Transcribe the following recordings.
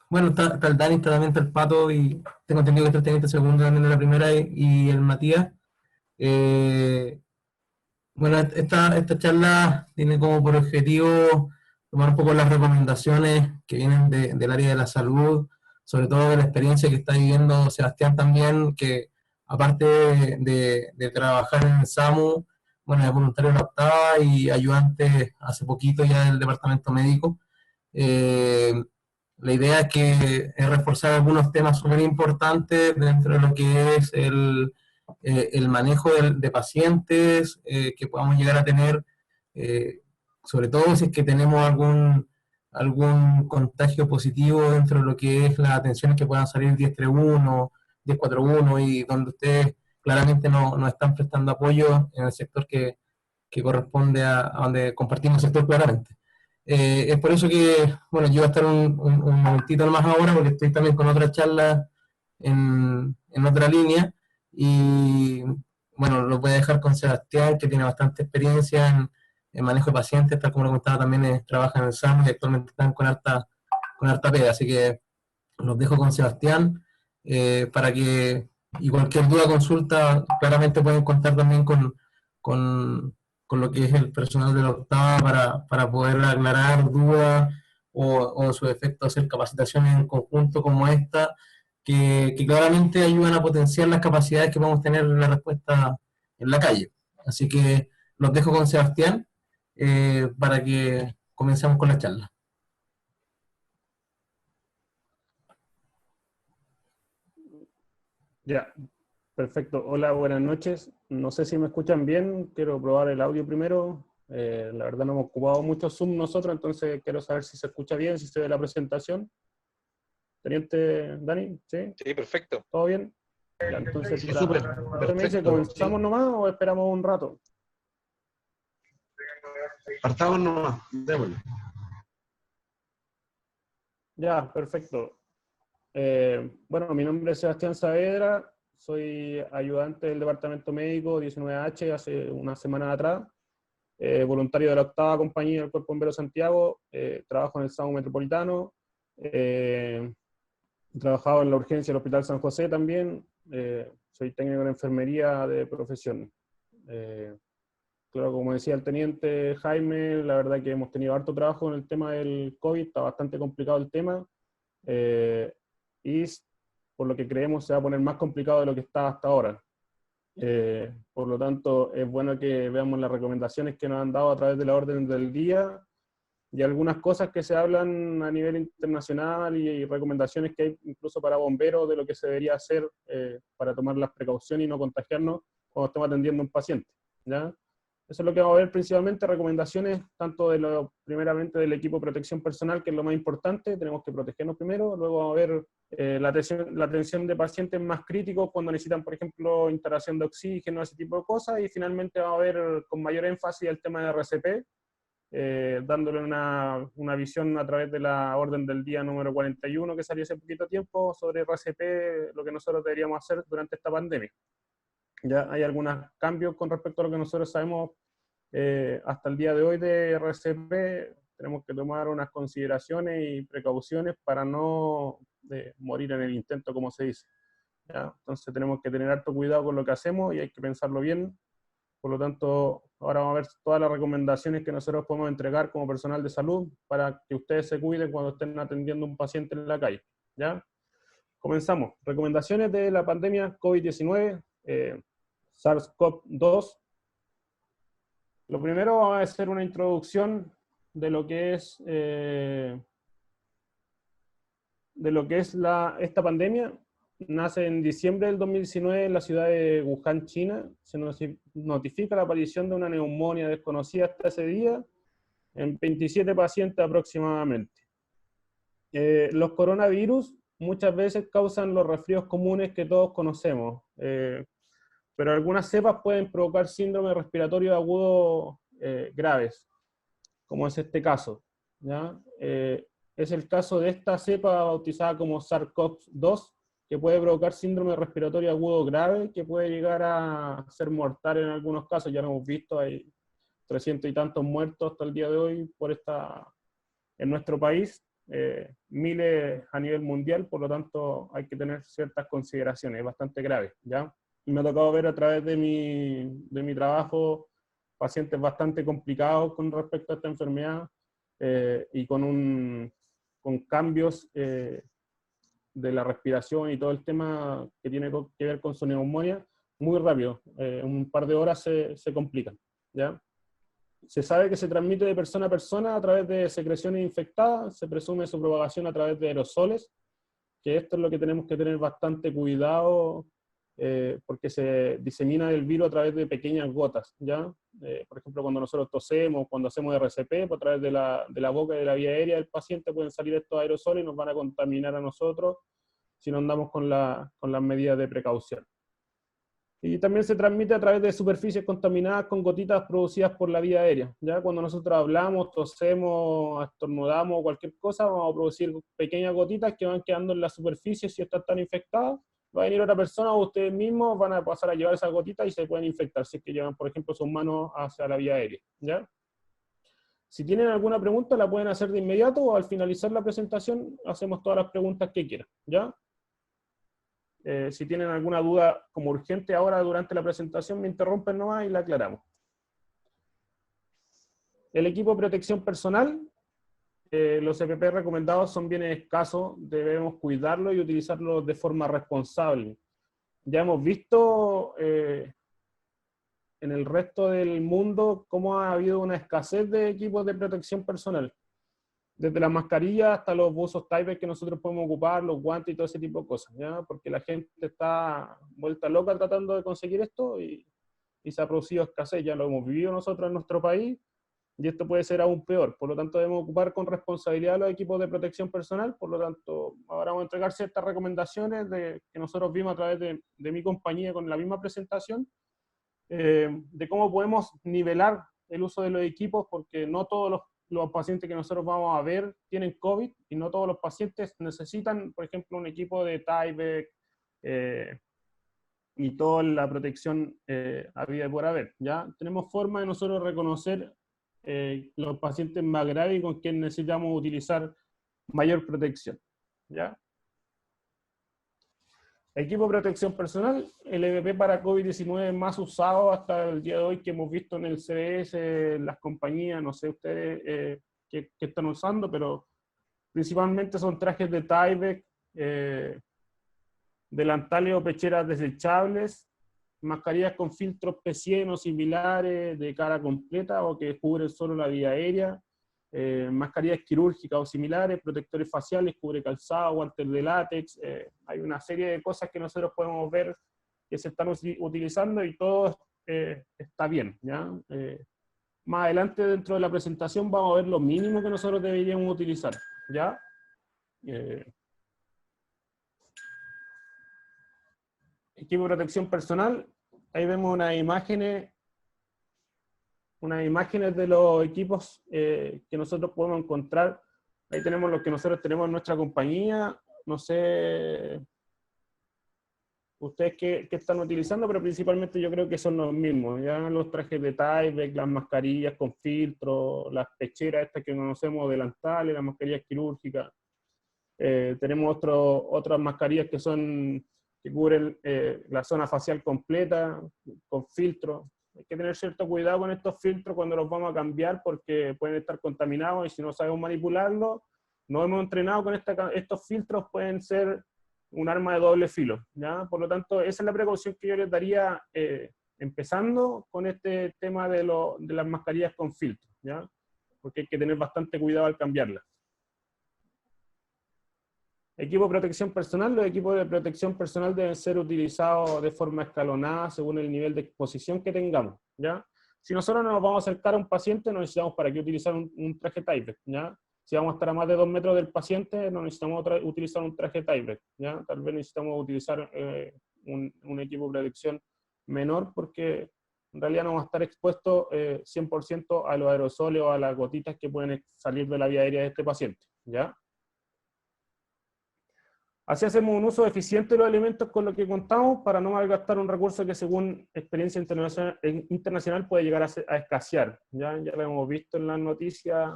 Bueno, está el Dani, está también está el Pato, y tengo entendido que está el teniente segundo también de la primera, y el Matías. Eh, bueno, esta charla tiene como por objetivo tomar un poco las recomendaciones que vienen del área de la salud, sobre todo de la experiencia que está viviendo Sebastián también, que aparte de trabajar en el SAMU, bueno, es voluntario en la octava y ayudante hace poquito ya del departamento médico. Eh, la idea es reforzar algunos temas súper importantes dentro de lo que es el manejo de pacientes que podamos llegar a tener, eh, sobre todo si es que tenemos algún contagio positivo dentro de lo que es las atenciones que puedan salir 1031, 1041, y donde ustedes claramente no están prestando apoyo en el sector que corresponde a donde compartimos el sector claramente. Es por eso que, bueno, yo voy a estar un momentito más ahora, porque estoy también con otra charla en otra línea, y bueno, lo voy a dejar con Sebastián, que tiene bastante experiencia en manejo de pacientes, tal como lo comentaba también, trabaja en el SAM y actualmente están con harta pega, así que los dejo con Sebastián para que, y cualquier duda, consulta, claramente pueden contar también con, con lo que es el personal de la octava para poder aclarar dudas o en su defecto hacer capacitaciones en conjunto como esta, que claramente ayudan a potenciar las capacidades que vamos a tener en la respuesta en la calle. Así que los dejo con Sebastián para que comencemos con la charla. Ya, perfecto. Hola, buenas noches. No sé si me escuchan bien, quiero probar el audio primero. La verdad no hemos ocupado mucho Zoom nosotros, entonces quiero saber si se escucha bien, si se ve la presentación. Teniente Dani, ¿sí? Sí, perfecto. ¿Todo bien? Ya, entonces, Sí, súper, ¿usted me dice perfecto. comenzamos Sí. nomás o esperamos un rato? Partamos nomás, démosle. Ya, perfecto. Bueno, mi nombre es Sebastián Saavedra, soy ayudante del departamento médico 19H hace una semana atrás, voluntario de la octava compañía del Cuerpo Bombero Santiago, trabajo en el SAMU Metropolitano, he trabajado en la urgencia del Hospital San José también, soy técnico en enfermería de profesión. Claro, como decía el teniente Jaime, la verdad que hemos tenido harto trabajo en el tema del COVID, está bastante complicado el tema, y por lo que creemos se va a poner más complicado de lo que está hasta ahora. Por lo tanto, es bueno que veamos las recomendaciones que nos han dado a través de la orden del día y algunas cosas que se hablan a nivel internacional y recomendaciones que hay incluso para bomberos de lo que se debería hacer para tomar las precauciones y no contagiarnos cuando estemos atendiendo a un paciente, ¿ya? Eso es lo que vamos a ver principalmente, recomendaciones tanto primeramente del equipo de protección personal, que es lo más importante, tenemos que protegernos primero, luego vamos a ver la atención de pacientes más críticos cuando necesitan, por ejemplo, instalación de oxígeno, ese tipo de cosas, y finalmente vamos a ver con mayor énfasis el tema de RCP, dándole una visión a través de la orden del día número 41 que salió hace poquito tiempo sobre RCP, lo que nosotros deberíamos hacer durante esta pandemia. Ya hay algunos cambios con respecto a lo que nosotros sabemos hasta el día de hoy de RCP. Tenemos que tomar unas consideraciones y precauciones para no morir en el intento, como se dice, ¿ya? Entonces tenemos que tener harto cuidado con lo que hacemos y hay que pensarlo bien. Por lo tanto, ahora vamos a ver todas las recomendaciones que nosotros podemos entregar como personal de salud para que ustedes se cuiden cuando estén atendiendo a un paciente en la calle, ¿ya? Comenzamos. Recomendaciones de la pandemia COVID-19, SARS-CoV-2. Lo primero va a ser una introducción de lo que es, esta pandemia. Nace en diciembre del 2019 en la ciudad de Wuhan, China. Se nos notifica la aparición de una neumonía desconocida hasta ese día en 27 pacientes aproximadamente. Los coronavirus muchas veces causan los resfríos comunes que todos conocemos, pero algunas cepas pueden provocar síndrome respiratorio agudo graves, como es este caso, ¿ya? Es el caso de esta cepa bautizada como SARS-CoV-2, que puede provocar síndrome respiratorio agudo grave, que puede llegar a ser mortal en algunos casos. Ya lo hemos visto, hay 300 y tantos muertos hasta el día de hoy en nuestro país. miles a nivel mundial, por lo tanto hay que tener ciertas consideraciones, es bastante grave, ¿ya? Y me ha tocado ver a través de mi trabajo pacientes bastante complicados con respecto a esta enfermedad, y con cambios de la respiración y todo el tema que tiene que ver con su neumonía, muy rápido, en un par de horas se complican, ¿ya? Se sabe que se transmite de persona a persona a través de secreciones infectadas, se presume su propagación a través de aerosoles, que esto es lo que tenemos que tener bastante cuidado, porque se disemina el virus a través de pequeñas gotas, ¿ya? Por ejemplo, cuando nosotros tosemos, cuando hacemos RCP, pues a través de la boca y de la vía aérea del paciente pueden salir estos aerosoles y nos van a contaminar a nosotros si no andamos con las medidas de precaución. Y también se transmite a través de superficies contaminadas con gotitas producidas por la vía aérea. Ya cuando nosotros hablamos, tosemos, estornudamos o cualquier cosa, vamos a producir pequeñas gotitas que van quedando en la superficie. Si estas están infectadas, va a venir otra persona o ustedes mismos van a pasar a llevar esas gotitas y se pueden infectar si es que llevan, por ejemplo, sus manos hacia la vía aérea. ¿Ya? Si tienen alguna pregunta, la pueden hacer de inmediato o al finalizar la presentación hacemos todas las preguntas que quieran. ¿Ya? Si tienen alguna duda como urgente ahora durante la presentación, me interrumpen nomás y la aclaramos. El equipo de protección personal, los EPP recomendados son bien escasos, debemos cuidarlos y utilizarlos de forma responsable. Ya hemos visto en el resto del mundo cómo ha habido una escasez de equipos de protección personal. Desde las mascarillas hasta los buzos Tyvek que nosotros podemos ocupar, los guantes y todo ese tipo de cosas, ¿ya? Porque la gente está vuelta loca tratando de conseguir esto y se ha producido escasez, ya lo hemos vivido nosotros en nuestro país y esto puede ser aún peor. Por lo tanto, debemos ocupar con responsabilidad los equipos de protección personal. Por lo tanto, ahora vamos a entregar ciertas recomendaciones que nosotros vimos a través de mi compañía con la misma presentación, de cómo podemos nivelar el uso de los equipos, porque no todos los pacientes que nosotros vamos a ver tienen COVID y no todos los pacientes necesitan, por ejemplo, un equipo de Tyvek y toda la protección habida y por haber. ¿Ya? Tenemos forma de nosotros reconocer los pacientes más graves y con quienes necesitamos utilizar mayor protección. ¿Ya? Equipo de protección personal, el EPP para COVID-19 más usado hasta el día de hoy que hemos visto en el CDS, las compañías, no sé ustedes qué están usando, pero principalmente son trajes de Tyvek, delantales o pecheras desechables, mascarillas con filtros P100 o similares de cara completa o que cubren solo la vía aérea, mascarillas quirúrgicas o similares, protectores faciales, cubre calzado, guantes de látex. Hay una serie de cosas que nosotros podemos ver que se están utilizando y todo está bien, ¿ya? Más adelante dentro de la presentación vamos a ver lo mínimo que nosotros deberíamos utilizar, ¿ya? Equipo de protección personal, ahí vemos unas imágenes de los equipos que nosotros podemos encontrar. Ahí tenemos los que nosotros tenemos en nuestra compañía. No sé ustedes qué están utilizando, pero principalmente yo creo que son los mismos. Ya los trajes de Tyvek, las mascarillas con filtro, las pecheras estas que conocemos, delantales, las mascarillas quirúrgicas. Tenemos otras mascarillas que cubren la zona facial completa, con filtro. Hay que tener cierto cuidado con estos filtros cuando los vamos a cambiar porque pueden estar contaminados y si no sabemos manipularlos, no hemos entrenado con estos filtros, pueden ser un arma de doble filo, ¿ya? Por lo tanto, esa es la precaución que yo les daría empezando con este tema de las mascarillas con filtro, ¿ya? Porque hay que tener bastante cuidado al cambiarlas. Equipo de protección personal. Los equipos de protección personal deben ser utilizados de forma escalonada según el nivel de exposición que tengamos, ¿ya? Si nosotros no nos vamos a acercar a un paciente, no necesitamos para qué utilizar un traje Tyvek, ¿ya? Si vamos a estar a más de 2 metros del paciente, no necesitamos utilizar un traje Tyvek, ¿ya? Tal vez necesitamos utilizar un equipo de protección menor porque en realidad no vamos a estar expuestos 100% a los aerosoles o a las gotitas que pueden salir de la vía aérea de este paciente, ¿ya? Así hacemos un uso eficiente de los elementos con los que contamos para no malgastar un recurso que según experiencia internacional puede llegar a escasear. Ya lo hemos visto en las noticias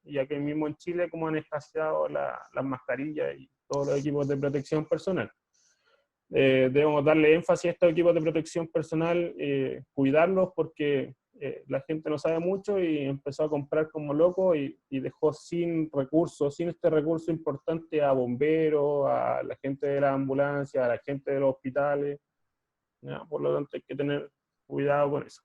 y aquí mismo en Chile cómo han escaseado las mascarillas y todos los equipos de protección personal. Debemos darle énfasis a estos equipos de protección personal, cuidarlos porque la gente no sabe mucho y empezó a comprar como loco y dejó sin recursos, sin este recurso importante a bomberos, a la gente de la ambulancia, a la gente de los hospitales, ¿ya? Por lo tanto hay que tener cuidado con eso.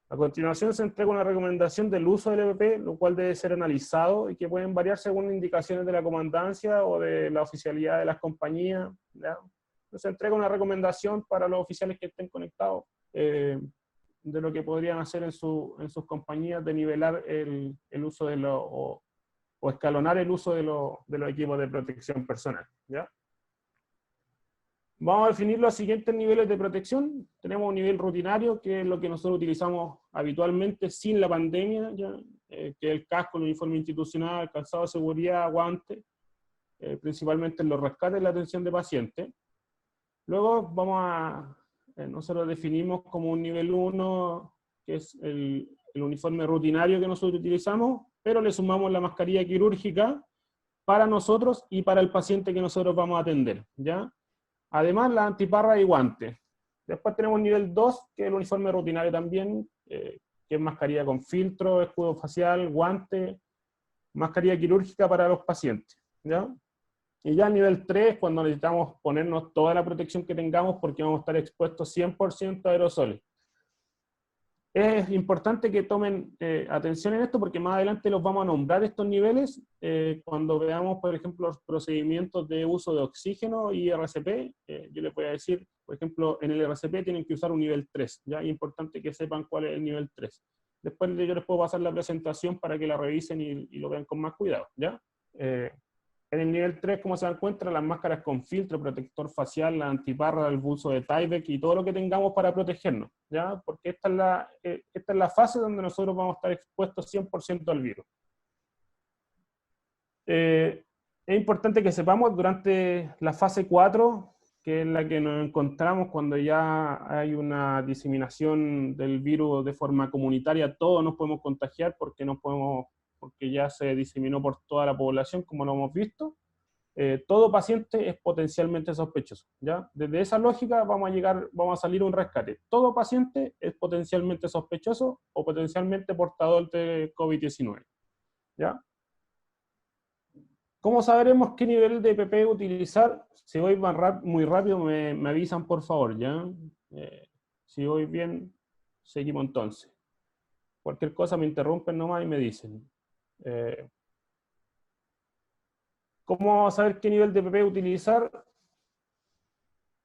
A continuación se entrega una recomendación del uso del EPP, lo cual debe ser analizado y que pueden variar según indicaciones de la comandancia o de la oficialidad de las compañías, ¿ya? Se entrega una recomendación para los oficiales que estén conectados de lo que podrían hacer en sus compañías de nivelar el uso de o escalonar el uso de los equipos de protección personal, ¿ya? Vamos a definir los siguientes niveles de protección. Tenemos un nivel rutinario, que es lo que nosotros utilizamos habitualmente sin la pandemia, ¿ya? Que es el casco, el uniforme institucional, calzado de seguridad, guantes, principalmente en los rescates y la atención de pacientes. Luego nosotros definimos como un nivel 1, que es el uniforme rutinario que nosotros utilizamos, pero le sumamos la mascarilla quirúrgica para nosotros y para el paciente que nosotros vamos a atender, ¿ya? Además, la antiparra y guantes. Después tenemos nivel 2, que es el uniforme rutinario también, que es mascarilla con filtro, escudo facial, guante, mascarilla quirúrgica para los pacientes, ¿ya? Y ya el nivel 3, cuando necesitamos ponernos toda la protección que tengamos porque vamos a estar expuestos 100% a aerosoles. Es importante que tomen atención en esto porque más adelante los vamos a nombrar estos niveles cuando veamos, por ejemplo, los procedimientos de uso de oxígeno y RCP. Yo les voy a decir, por ejemplo, en el RCP tienen que usar un nivel 3, ¿ya? Es importante que sepan cuál es el nivel 3. Después yo les puedo pasar la presentación para que la revisen y lo vean con más cuidado, ¿ya? En el nivel 3, como se dan cuenta, las máscaras con filtro, protector facial, la antiparra, el buzo de Tyvek y todo lo que tengamos para protegernos, ¿ya? Porque esta es la fase donde nosotros vamos a estar expuestos 100% al virus. Es importante que sepamos durante la fase 4, que es la que nos encontramos cuando ya hay una diseminación del virus de forma comunitaria, todos nos podemos contagiar porque ya se diseminó por toda la población, como lo hemos visto. Todo paciente es potencialmente sospechoso, ¿ya? Desde esa lógica vamos a salir a un rescate. Todo paciente es potencialmente sospechoso o potencialmente portador de COVID-19, ¿ya? ¿Cómo sabremos qué nivel de EPP utilizar? Si voy muy rápido me avisan por favor, ¿ya? Si voy bien, seguimos entonces. Cualquier cosa me interrumpen nomás y me dicen. ¿Cómo saber qué nivel de EPP utilizar?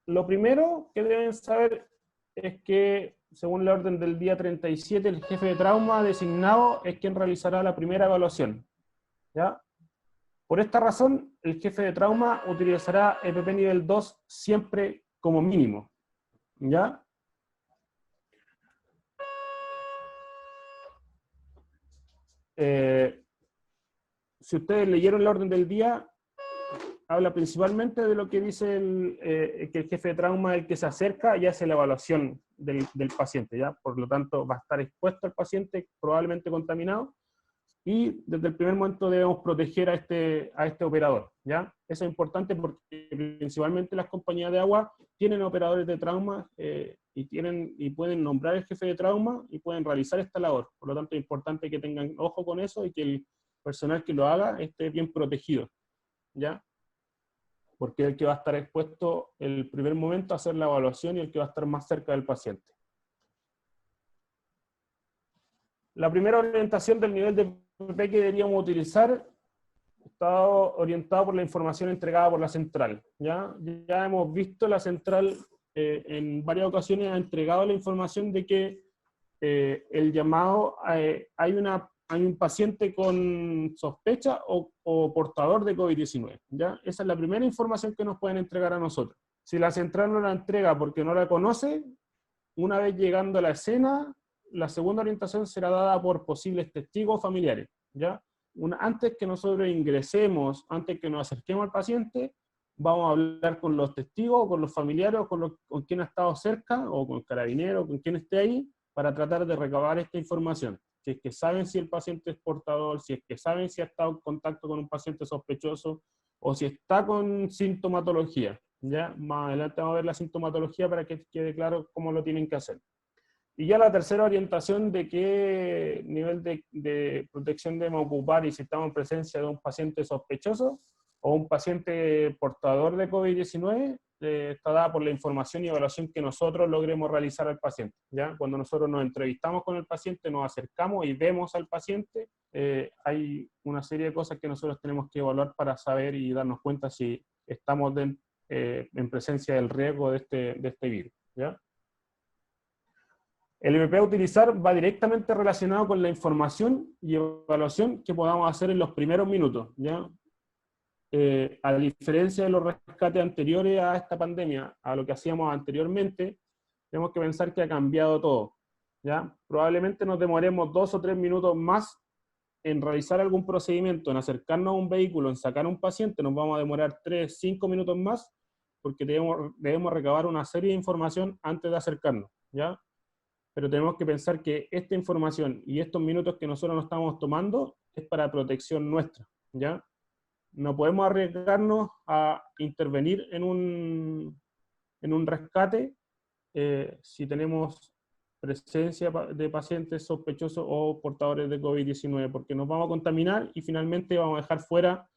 Lo primero que deben saber es que, según la orden del día 37, el jefe de trauma designado es quien realizará la primera evaluación, ¿ya? Por esta razón, el jefe de trauma utilizará EPP nivel 2 siempre como mínimo, ¿ya? Si ustedes leyeron la orden del día, habla principalmente de lo que dice que el jefe de trauma es el que se acerca y hace la evaluación del paciente, ¿ya? Por lo tanto, va a estar expuesto al paciente, probablemente contaminado, y desde el primer momento debemos proteger a este operador, ¿ya? Eso es importante porque principalmente las compañías de agua tienen operadores de trauma y pueden nombrar el jefe de trauma y pueden realizar esta labor. Por lo tanto, es importante que tengan ojo con eso y que el personal que lo haga esté bien protegido, ¿ya? Porque es el que va a estar expuesto el primer momento a hacer la evaluación y el que va a estar más cerca del paciente. La primera orientación del nivel de EPP que deberíamos utilizar está orientado por la información entregada por la central. Ya hemos visto la central en varias ocasiones ha entregado la información de que el llamado, hay un paciente con sospecha o portador de COVID-19. ¿Ya? Esa es la primera información que nos pueden entregar a nosotros. Si la central no la entrega porque no la conoce, una vez llegando a la escena, la segunda orientación será dada por posibles testigos o familiares, ¿ya? Antes que nosotros ingresemos, antes que nos acerquemos al paciente, vamos a hablar con los testigos, con los familiares, o con quien ha estado cerca, o con el carabinero, con quien esté ahí, para tratar de recabar esta información, si es que saben si el paciente es portador, si es que saben si ha estado en contacto con un paciente sospechoso, o si está con sintomatología. ¿Ya? Más adelante vamos a ver la sintomatología para que quede claro cómo lo tienen que hacer. Y ya la tercera orientación de qué nivel de protección debemos ocupar y si estamos en presencia de un paciente sospechoso o un paciente portador de COVID-19, está dada por la información y evaluación que nosotros logremos realizar al paciente. ¿Ya? Cuando nosotros nos entrevistamos con el paciente, nos acercamos y vemos al paciente, hay una serie de cosas que nosotros tenemos que evaluar para saber y darnos cuenta si estamos en presencia del riesgo de este virus. ¿Ya? El MP a utilizar va directamente relacionado con la información y evaluación que podamos hacer en los primeros minutos, ¿ya? A diferencia de los rescates anteriores a esta pandemia, a lo que hacíamos anteriormente, tenemos que pensar que ha cambiado todo, ¿ya? Probablemente nos demoremos 2 o 3 minutos más en realizar algún procedimiento, en acercarnos a un vehículo, en sacar a un paciente, nos vamos a demorar 3, 5 minutos más, porque debemos recabar una serie de información antes de acercarnos, ¿ya? Pero tenemos que pensar que esta información y estos minutos que nosotros nos estamos tomando es para protección nuestra, ¿ya? No podemos arriesgarnos a intervenir en un rescate si tenemos presencia de pacientes sospechosos o portadores de COVID-19, porque nos vamos a contaminar y finalmente vamos a dejar fuera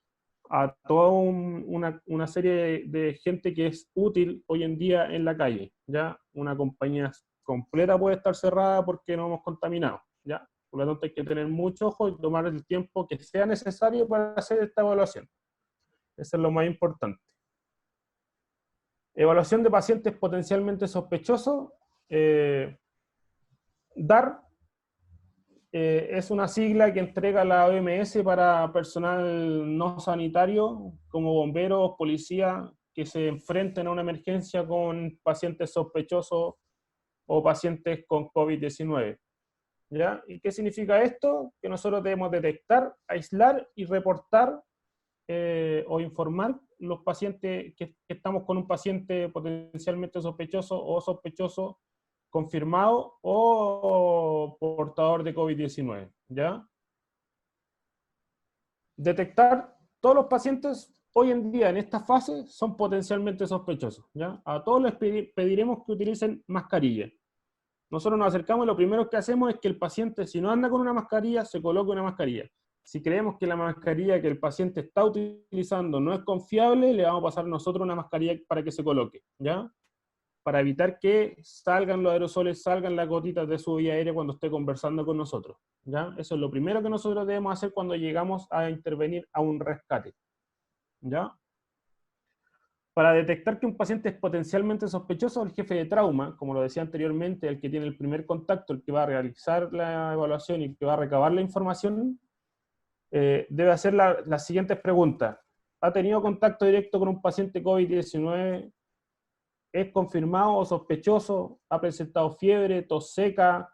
a toda una serie de gente que es útil hoy en día en la calle, ¿ya? Una compañía completa puede estar cerrada porque no hemos contaminado, ¿ya? Por lo tanto hay que tener mucho ojo y tomar el tiempo que sea necesario para hacer esta evaluación. Eso es lo más importante. Evaluación de pacientes potencialmente sospechosos. DAR es una sigla que entrega la OMS para personal no sanitario, como bomberos, policías, que se enfrenten a una emergencia con pacientes sospechosos o pacientes con COVID-19. ¿Ya? ¿Y qué significa esto? Que nosotros debemos detectar, aislar y reportar o informar los pacientes que estamos con un paciente potencialmente sospechoso o sospechoso confirmado o portador de COVID-19, ¿ya? Detectar todos los pacientes hoy en día en esta fase son potencialmente sospechosos, ¿ya? A todos les pediremos que utilicen mascarilla. Nosotros nos acercamos y lo primero que hacemos es que el paciente, si no anda con una mascarilla, se coloque una mascarilla. Si creemos que la mascarilla que el paciente está utilizando no es confiable, le vamos a pasar nosotros una mascarilla para que se coloque, ¿ya? Para evitar que salgan los aerosoles, salgan las gotitas de su vía aérea cuando esté conversando con nosotros, ¿ya? Eso es lo primero que nosotros debemos hacer cuando llegamos a intervenir a un rescate, ¿ya? Para detectar que un paciente es potencialmente sospechoso, el jefe de trauma, como lo decía anteriormente, el que tiene el primer contacto, el que va a realizar la evaluación y el que va a recabar la información, debe hacer las siguientes preguntas. ¿Ha tenido contacto directo con un paciente COVID-19? ¿Es confirmado o sospechoso? ¿Ha presentado fiebre, tos seca?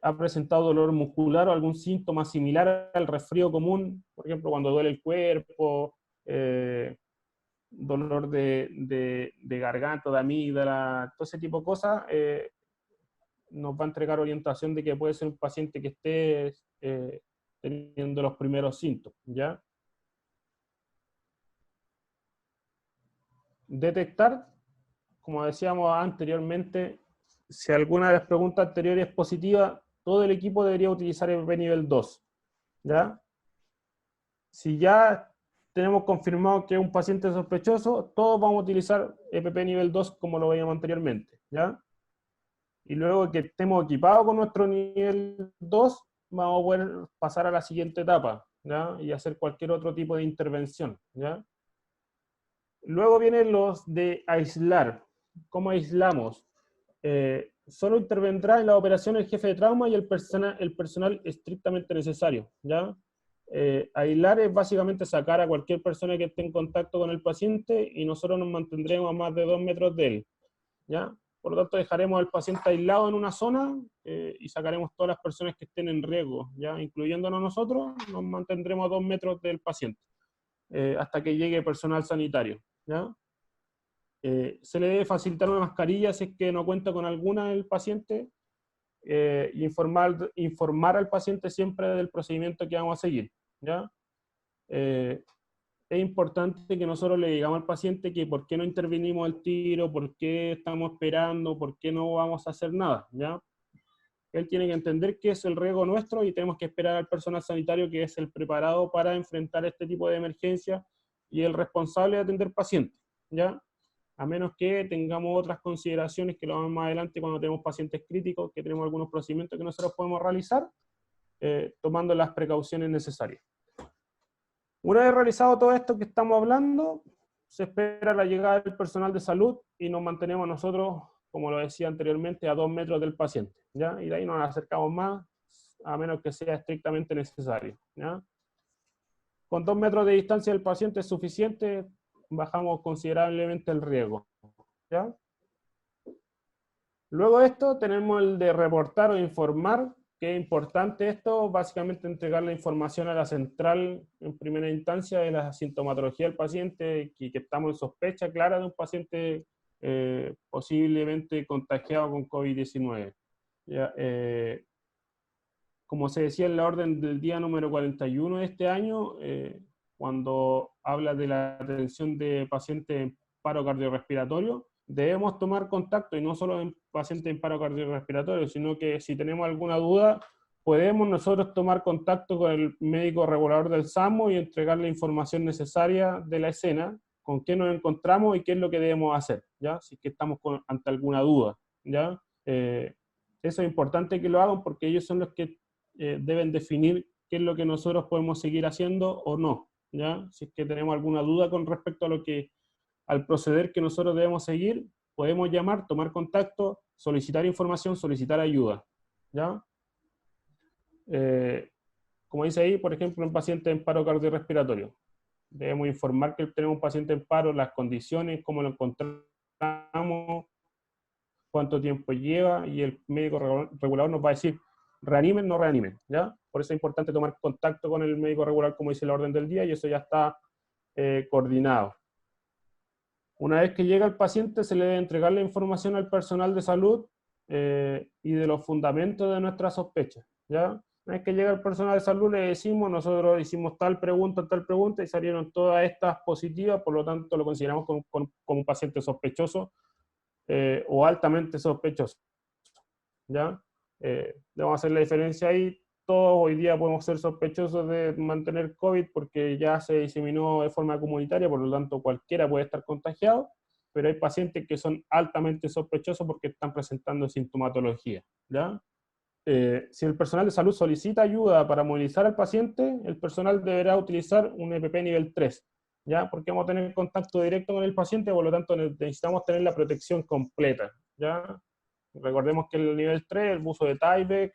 ¿Ha presentado dolor muscular o algún síntoma similar al resfrío común? Por ejemplo, cuando duele el cuerpo, dolor de garganta, de amígdala, todo ese tipo de cosas, nos va a entregar orientación de que puede ser un paciente que esté teniendo los primeros síntomas, ¿ya? Detectar, como decíamos anteriormente, si alguna de las preguntas anteriores es positiva, todo el equipo debería utilizar EPP nivel 2, ¿ya? Si ya tenemos confirmado que es un paciente sospechoso, todos vamos a utilizar EPP nivel 2 como lo veíamos anteriormente, ¿ya? Y luego que estemos equipados con nuestro nivel 2, vamos a poder pasar a la siguiente etapa, ¿ya? Y hacer cualquier otro tipo de intervención, ¿ya? Luego vienen los de aislar. ¿Cómo aislamos? Solo intervendrá en la operación el jefe de trauma y el personal estrictamente necesario, ¿ya? Aislar es básicamente sacar a cualquier persona que esté en contacto con el paciente y nosotros nos mantendremos a más de 2 metros de él, ¿ya? Por lo tanto, dejaremos al paciente aislado en una zona y sacaremos todas las personas que estén en riesgo, ¿ya? Incluyéndonos nosotros, nos mantendremos a 2 metros del paciente hasta que llegue personal sanitario, ¿ya? Se le debe facilitar una mascarilla si es que no cuenta con alguna el paciente. informar al paciente siempre del procedimiento que vamos a seguir, ¿ya? Es importante que nosotros le digamos al paciente que por qué no intervenimos al tiro, por qué estamos esperando, por qué no vamos a hacer nada, ¿ya? Él tiene que entender que es el riesgo nuestro y tenemos que esperar al personal sanitario que es el preparado para enfrentar este tipo de emergencia y el responsable de atender pacientes, ¿ya? A menos que tengamos otras consideraciones que lo vamos más adelante cuando tenemos pacientes críticos, que tenemos algunos procedimientos que nosotros podemos realizar, tomando las precauciones necesarias. Una vez realizado todo esto que estamos hablando, se espera la llegada del personal de salud y nos mantenemos nosotros, como lo decía anteriormente, a 2 metros del paciente, ¿ya? Y de ahí no nos acercamos más, a menos que sea estrictamente necesario, ¿ya? Con 2 metros de distancia del paciente es suficiente, bajamos considerablemente el riesgo, ¿ya? Luego de esto tenemos el de reportar o informar, que es importante esto, básicamente entregar la información a la central en primera instancia de la sintomatología del paciente, que estamos en sospecha clara de un paciente posiblemente contagiado con COVID-19. Como se decía en la orden del día número 41 de este año, cuando habla de la atención de pacientes en paro cardiorrespiratorio, debemos tomar contacto, y no solo en pacientes en paro cardiorrespiratorio, sino que si tenemos alguna duda, podemos nosotros tomar contacto con el médico regulador del SAMU y entregar la información necesaria de la escena, con qué nos encontramos y qué es lo que debemos hacer, ¿ya? Si es que estamos ante alguna duda, ¿ya? Eso es importante que lo hagan porque ellos son los que deben definir qué es lo que nosotros podemos seguir haciendo o no, ¿ya? Si es que tenemos alguna duda con respecto a al proceder que nosotros debemos seguir, podemos llamar, tomar contacto, solicitar información, solicitar ayuda, ¿ya? Como dice ahí, por ejemplo, un paciente en paro cardiorrespiratorio. Debemos informar que tenemos un paciente en paro, las condiciones, cómo lo encontramos, cuánto tiempo lleva, y el médico regulador nos va a decir, reanimen, no reanimen, ¿ya? Por eso es importante tomar contacto con el médico regular, como dice la orden del día, y eso ya está coordinado. Una vez que llega el paciente, se le debe entregar la información al personal de salud y de los fundamentos de nuestra sospecha, ¿ya? Una vez que llega el personal de salud, le decimos, nosotros hicimos tal pregunta, y salieron todas estas positivas, por lo tanto lo consideramos como un paciente sospechoso o altamente sospechoso, ¿ya? Debemos hacer la diferencia ahí. Todos hoy día podemos ser sospechosos de mantener COVID porque ya se diseminó de forma comunitaria, por lo tanto cualquiera puede estar contagiado, pero hay pacientes que son altamente sospechosos porque están presentando sintomatología, ¿ya? Si el personal de salud solicita ayuda para movilizar al paciente, el personal deberá utilizar un EPP nivel 3, ¿ya? Porque vamos a tener contacto directo con el paciente, por lo tanto necesitamos tener la protección completa, ¿ya? Recordemos que el nivel 3, el buzo de Tyvek,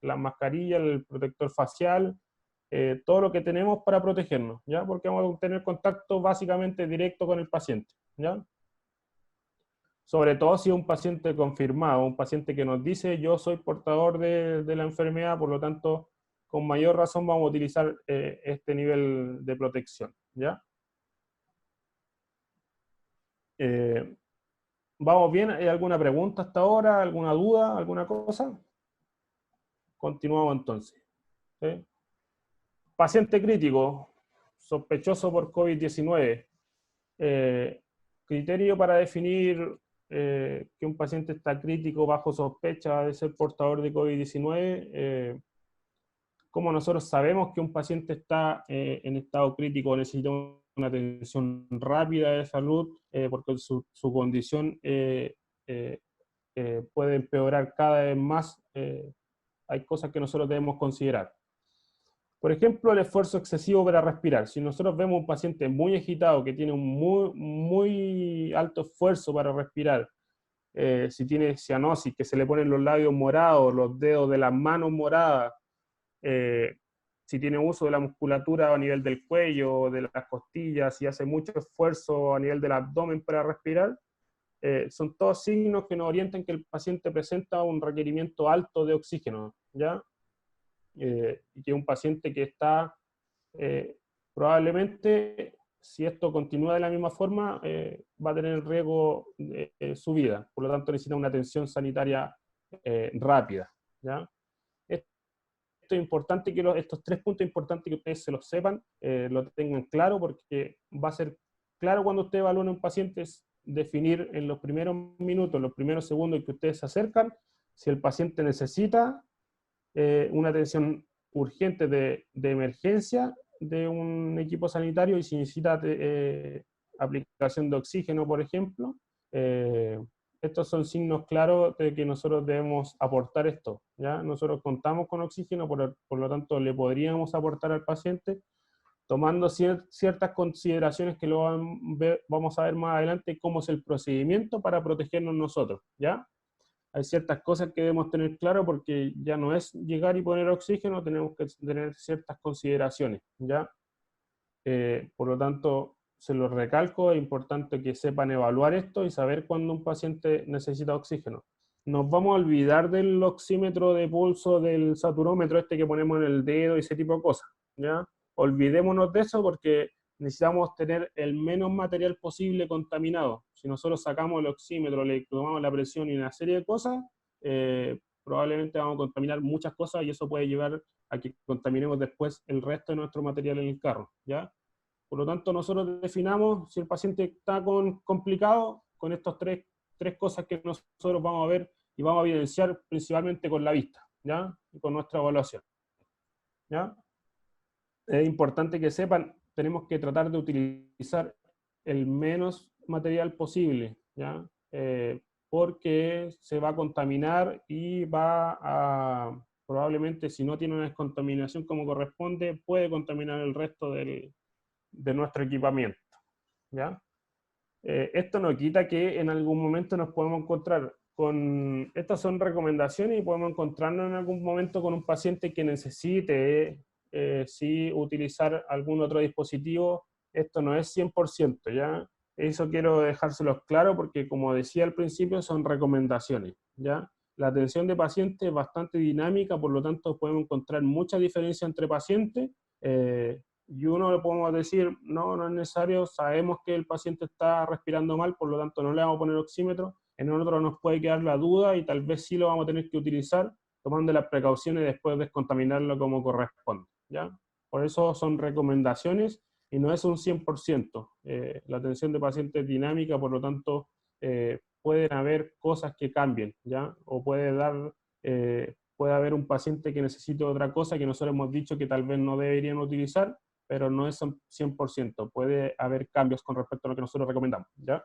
la mascarilla, el protector facial, todo lo que tenemos para protegernos, ¿ya? Porque vamos a tener contacto básicamente directo con el paciente, ¿ya? Sobre todo si es un paciente confirmado, un paciente que nos dice yo soy portador de la enfermedad, por lo tanto, con mayor razón vamos a utilizar este nivel de protección, ¿ya? ¿Vamos bien? ¿Hay alguna pregunta hasta ahora? ¿Alguna duda? ¿Alguna cosa? Continuamos entonces. ¿Sí? Paciente crítico, sospechoso por COVID-19. Criterio para definir que un paciente está crítico bajo sospecha de ser portador de COVID-19. ¿Cómo nosotros sabemos que un paciente está en estado crítico, necesita una atención rápida de salud, porque su condición puede empeorar cada vez más? Hay cosas que nosotros debemos considerar. Por ejemplo, el esfuerzo excesivo para respirar. Si nosotros vemos un paciente muy agitado, que tiene un muy alto esfuerzo para respirar, si tiene cianosis, que se le ponen los labios morados, los dedos de las manos moradas, si tiene uso de la musculatura a nivel del cuello, de las costillas, si hace mucho esfuerzo a nivel del abdomen para respirar, son todos signos que nos orientan que el paciente presenta un requerimiento alto de oxígeno, ¿ya? Y que un paciente que está probablemente, si esto continúa de la misma forma, va a tener en riesgo su vida. Por lo tanto, necesita una atención sanitaria rápida, ¿ya? Esto es importante que estos 3 puntos importantes que ustedes se los sepan, lo tengan claro, porque va a ser claro cuando usted evalúe a un paciente, es definir en los primeros minutos, los primeros segundos en que ustedes se acercan, si el paciente necesita una atención urgente de emergencia de un equipo sanitario y si necesita aplicación de oxígeno, por ejemplo. Estos son signos claros de que nosotros debemos aportar esto, ¿ya? Nosotros contamos con oxígeno, por lo tanto le podríamos aportar al paciente, tomando ciertas consideraciones que lo vamos a ver más adelante, cómo es el procedimiento para protegernos nosotros, ¿ya? Hay ciertas cosas que debemos tener claro porque ya no es llegar y poner oxígeno, tenemos que tener ciertas consideraciones, ¿ya? Por lo tanto, se lo recalco, es importante que sepan evaluar esto y saber cuándo un paciente necesita oxígeno. Nos vamos a olvidar del oxímetro de pulso, del saturómetro este que ponemos en el dedo y ese tipo de cosas, ¿ya? Olvidémonos de eso porque necesitamos tener el menos material posible contaminado. Si nosotros sacamos el oxímetro, le tomamos la presión y una serie de cosas, probablemente vamos a contaminar muchas cosas y eso puede llevar a que contaminemos después el resto de nuestro material en el carro, ¿ya? Por lo tanto, nosotros definamos si el paciente está complicado con estas tres cosas que nosotros vamos a ver y vamos a evidenciar principalmente con la vista, ¿ya? Y con nuestra evaluación, ¿ya? Es importante que sepan, tenemos que tratar de utilizar el menos material posible, ¿ya? Porque se va a contaminar y va a, probablemente si no tiene una descontaminación como corresponde, puede contaminar el resto de nuestro equipamiento, ¿ya? Esto no quita que en algún momento nos podemos encontrar con, estas son recomendaciones y podemos encontrarnos en algún momento con un paciente que necesite sí utilizar algún otro dispositivo. Esto no es 100%, ¿ya? Eso quiero dejárselos claro porque como decía al principio son recomendaciones, ¿ya? La atención de pacientes es bastante dinámica, por lo tanto podemos encontrar mucha diferencia entre pacientes, y uno le podemos decir, no, no es necesario, sabemos que el paciente está respirando mal, por lo tanto no le vamos a poner oxímetro, en otro nos puede quedar la duda y tal vez sí lo vamos a tener que utilizar, tomando las precauciones y después descontaminarlo como corresponde, ¿ya? Por eso son recomendaciones y no es un 100%. La atención de pacientes es dinámica, por lo tanto pueden haber cosas que cambien, ¿ya? O puede haber un paciente que necesite otra cosa que nosotros hemos dicho que tal vez no deberían utilizar, pero no es 100%. Puede haber cambios con respecto a lo que nosotros recomendamos, ¿ya?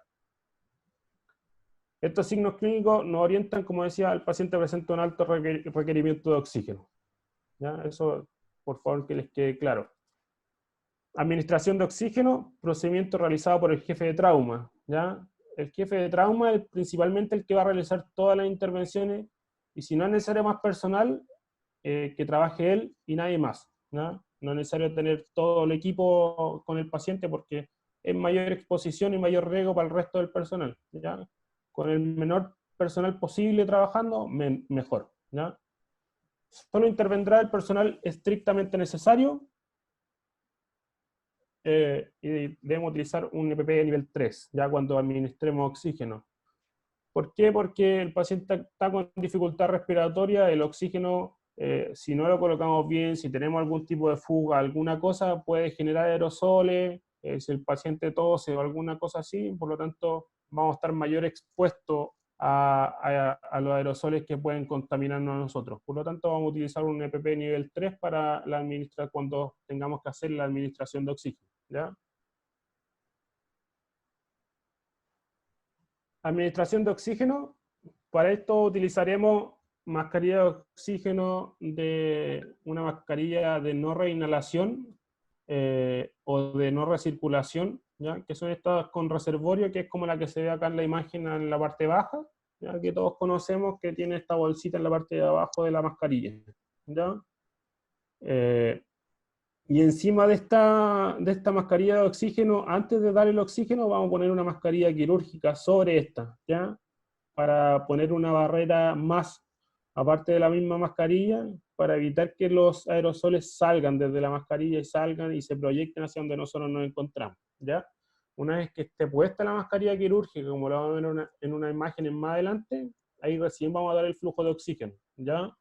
Estos signos clínicos nos orientan, como decía, el paciente presenta un alto requerimiento de oxígeno, ¿ya? Eso, por favor, que les quede claro. Administración de oxígeno, procedimiento realizado por el jefe de trauma, ¿ya? El jefe de trauma es principalmente el que va a realizar todas las intervenciones y si no es necesario más personal, que trabaje él y nadie más, ¿ya? No es necesario tener todo el equipo con el paciente porque es mayor exposición y mayor riesgo para el resto del personal, ¿ya? Con el menor personal posible trabajando, mejor, ¿ya? Solo intervendrá el personal estrictamente necesario y debemos utilizar un EPP de nivel 3, ya cuando administremos oxígeno. ¿Por qué? Porque el paciente está con dificultad respiratoria, el oxígeno, si no lo colocamos bien, si tenemos algún tipo de fuga, alguna cosa, puede generar aerosoles, si el paciente tose o alguna cosa así, por lo tanto vamos a estar mayor expuestos a los aerosoles que pueden contaminarnos a nosotros. Por lo tanto vamos a utilizar un EPP nivel 3 para la cuando tengamos que hacer la administración de oxígeno, ¿ya? Administración de oxígeno, para esto utilizaremos mascarilla de oxígeno una mascarilla de no reinhalación o de no recirculación, ¿ya? Que son estas con reservorio, que es como la que se ve acá en la imagen en la parte baja, ¿ya? Que todos conocemos que tiene esta bolsita en la parte de abajo de la mascarilla, ¿ya? Y encima de esta mascarilla de oxígeno, antes de dar el oxígeno, vamos a poner una mascarilla quirúrgica sobre esta, ¿ya? Para poner una barrera más, aparte de la misma mascarilla, para evitar que los aerosoles salgan desde la mascarilla y salgan y se proyecten hacia donde nosotros nos encontramos, ¿ya? Una vez que esté puesta la mascarilla quirúrgica, como lo vamos a ver en una imagen más adelante, ahí recién vamos a dar el flujo de oxígeno, ¿ya?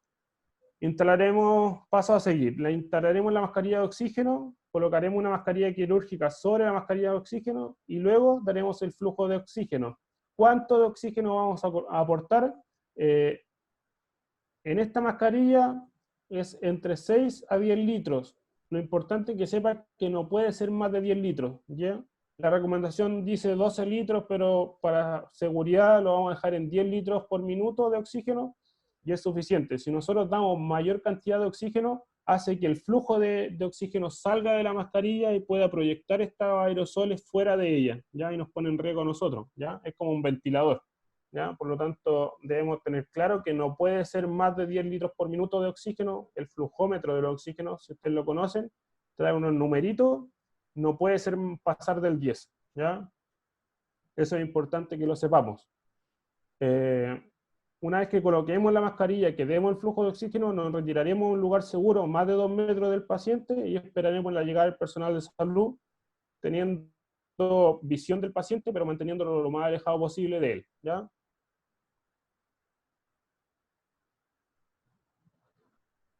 Instalaremos, paso a seguir, instalaremos la mascarilla de oxígeno, colocaremos una mascarilla quirúrgica sobre la mascarilla de oxígeno y luego daremos el flujo de oxígeno. ¿Cuánto de oxígeno vamos a aportar? En esta mascarilla es entre 6 a 10 litros. Lo importante es que sepa que no puede ser más de 10 litros, ¿ya? La recomendación dice 12 litros, pero para seguridad lo vamos a dejar en 10 litros por minuto de oxígeno y es suficiente. Si nosotros damos mayor cantidad de oxígeno, hace que el flujo de oxígeno salga de la mascarilla y pueda proyectar estos aerosoles fuera de ella, ¿ya? Y nos pone en riesgo a nosotros, ¿ya? Es como un ventilador, ¿ya? Por lo tanto, debemos tener claro que no puede ser más de 10 litros por minuto de oxígeno. El flujómetro del oxígeno, si ustedes lo conocen, trae unos numeritos, no puede ser pasar del 10, ¿ya? Eso es importante que lo sepamos. Una vez que coloquemos la mascarilla, que demos el flujo de oxígeno, nos retiraremos a un lugar seguro, más de 2 metros del paciente, y esperaremos la llegada del personal de salud, teniendo visión del paciente, pero manteniéndolo lo más alejado posible de él, ¿ya?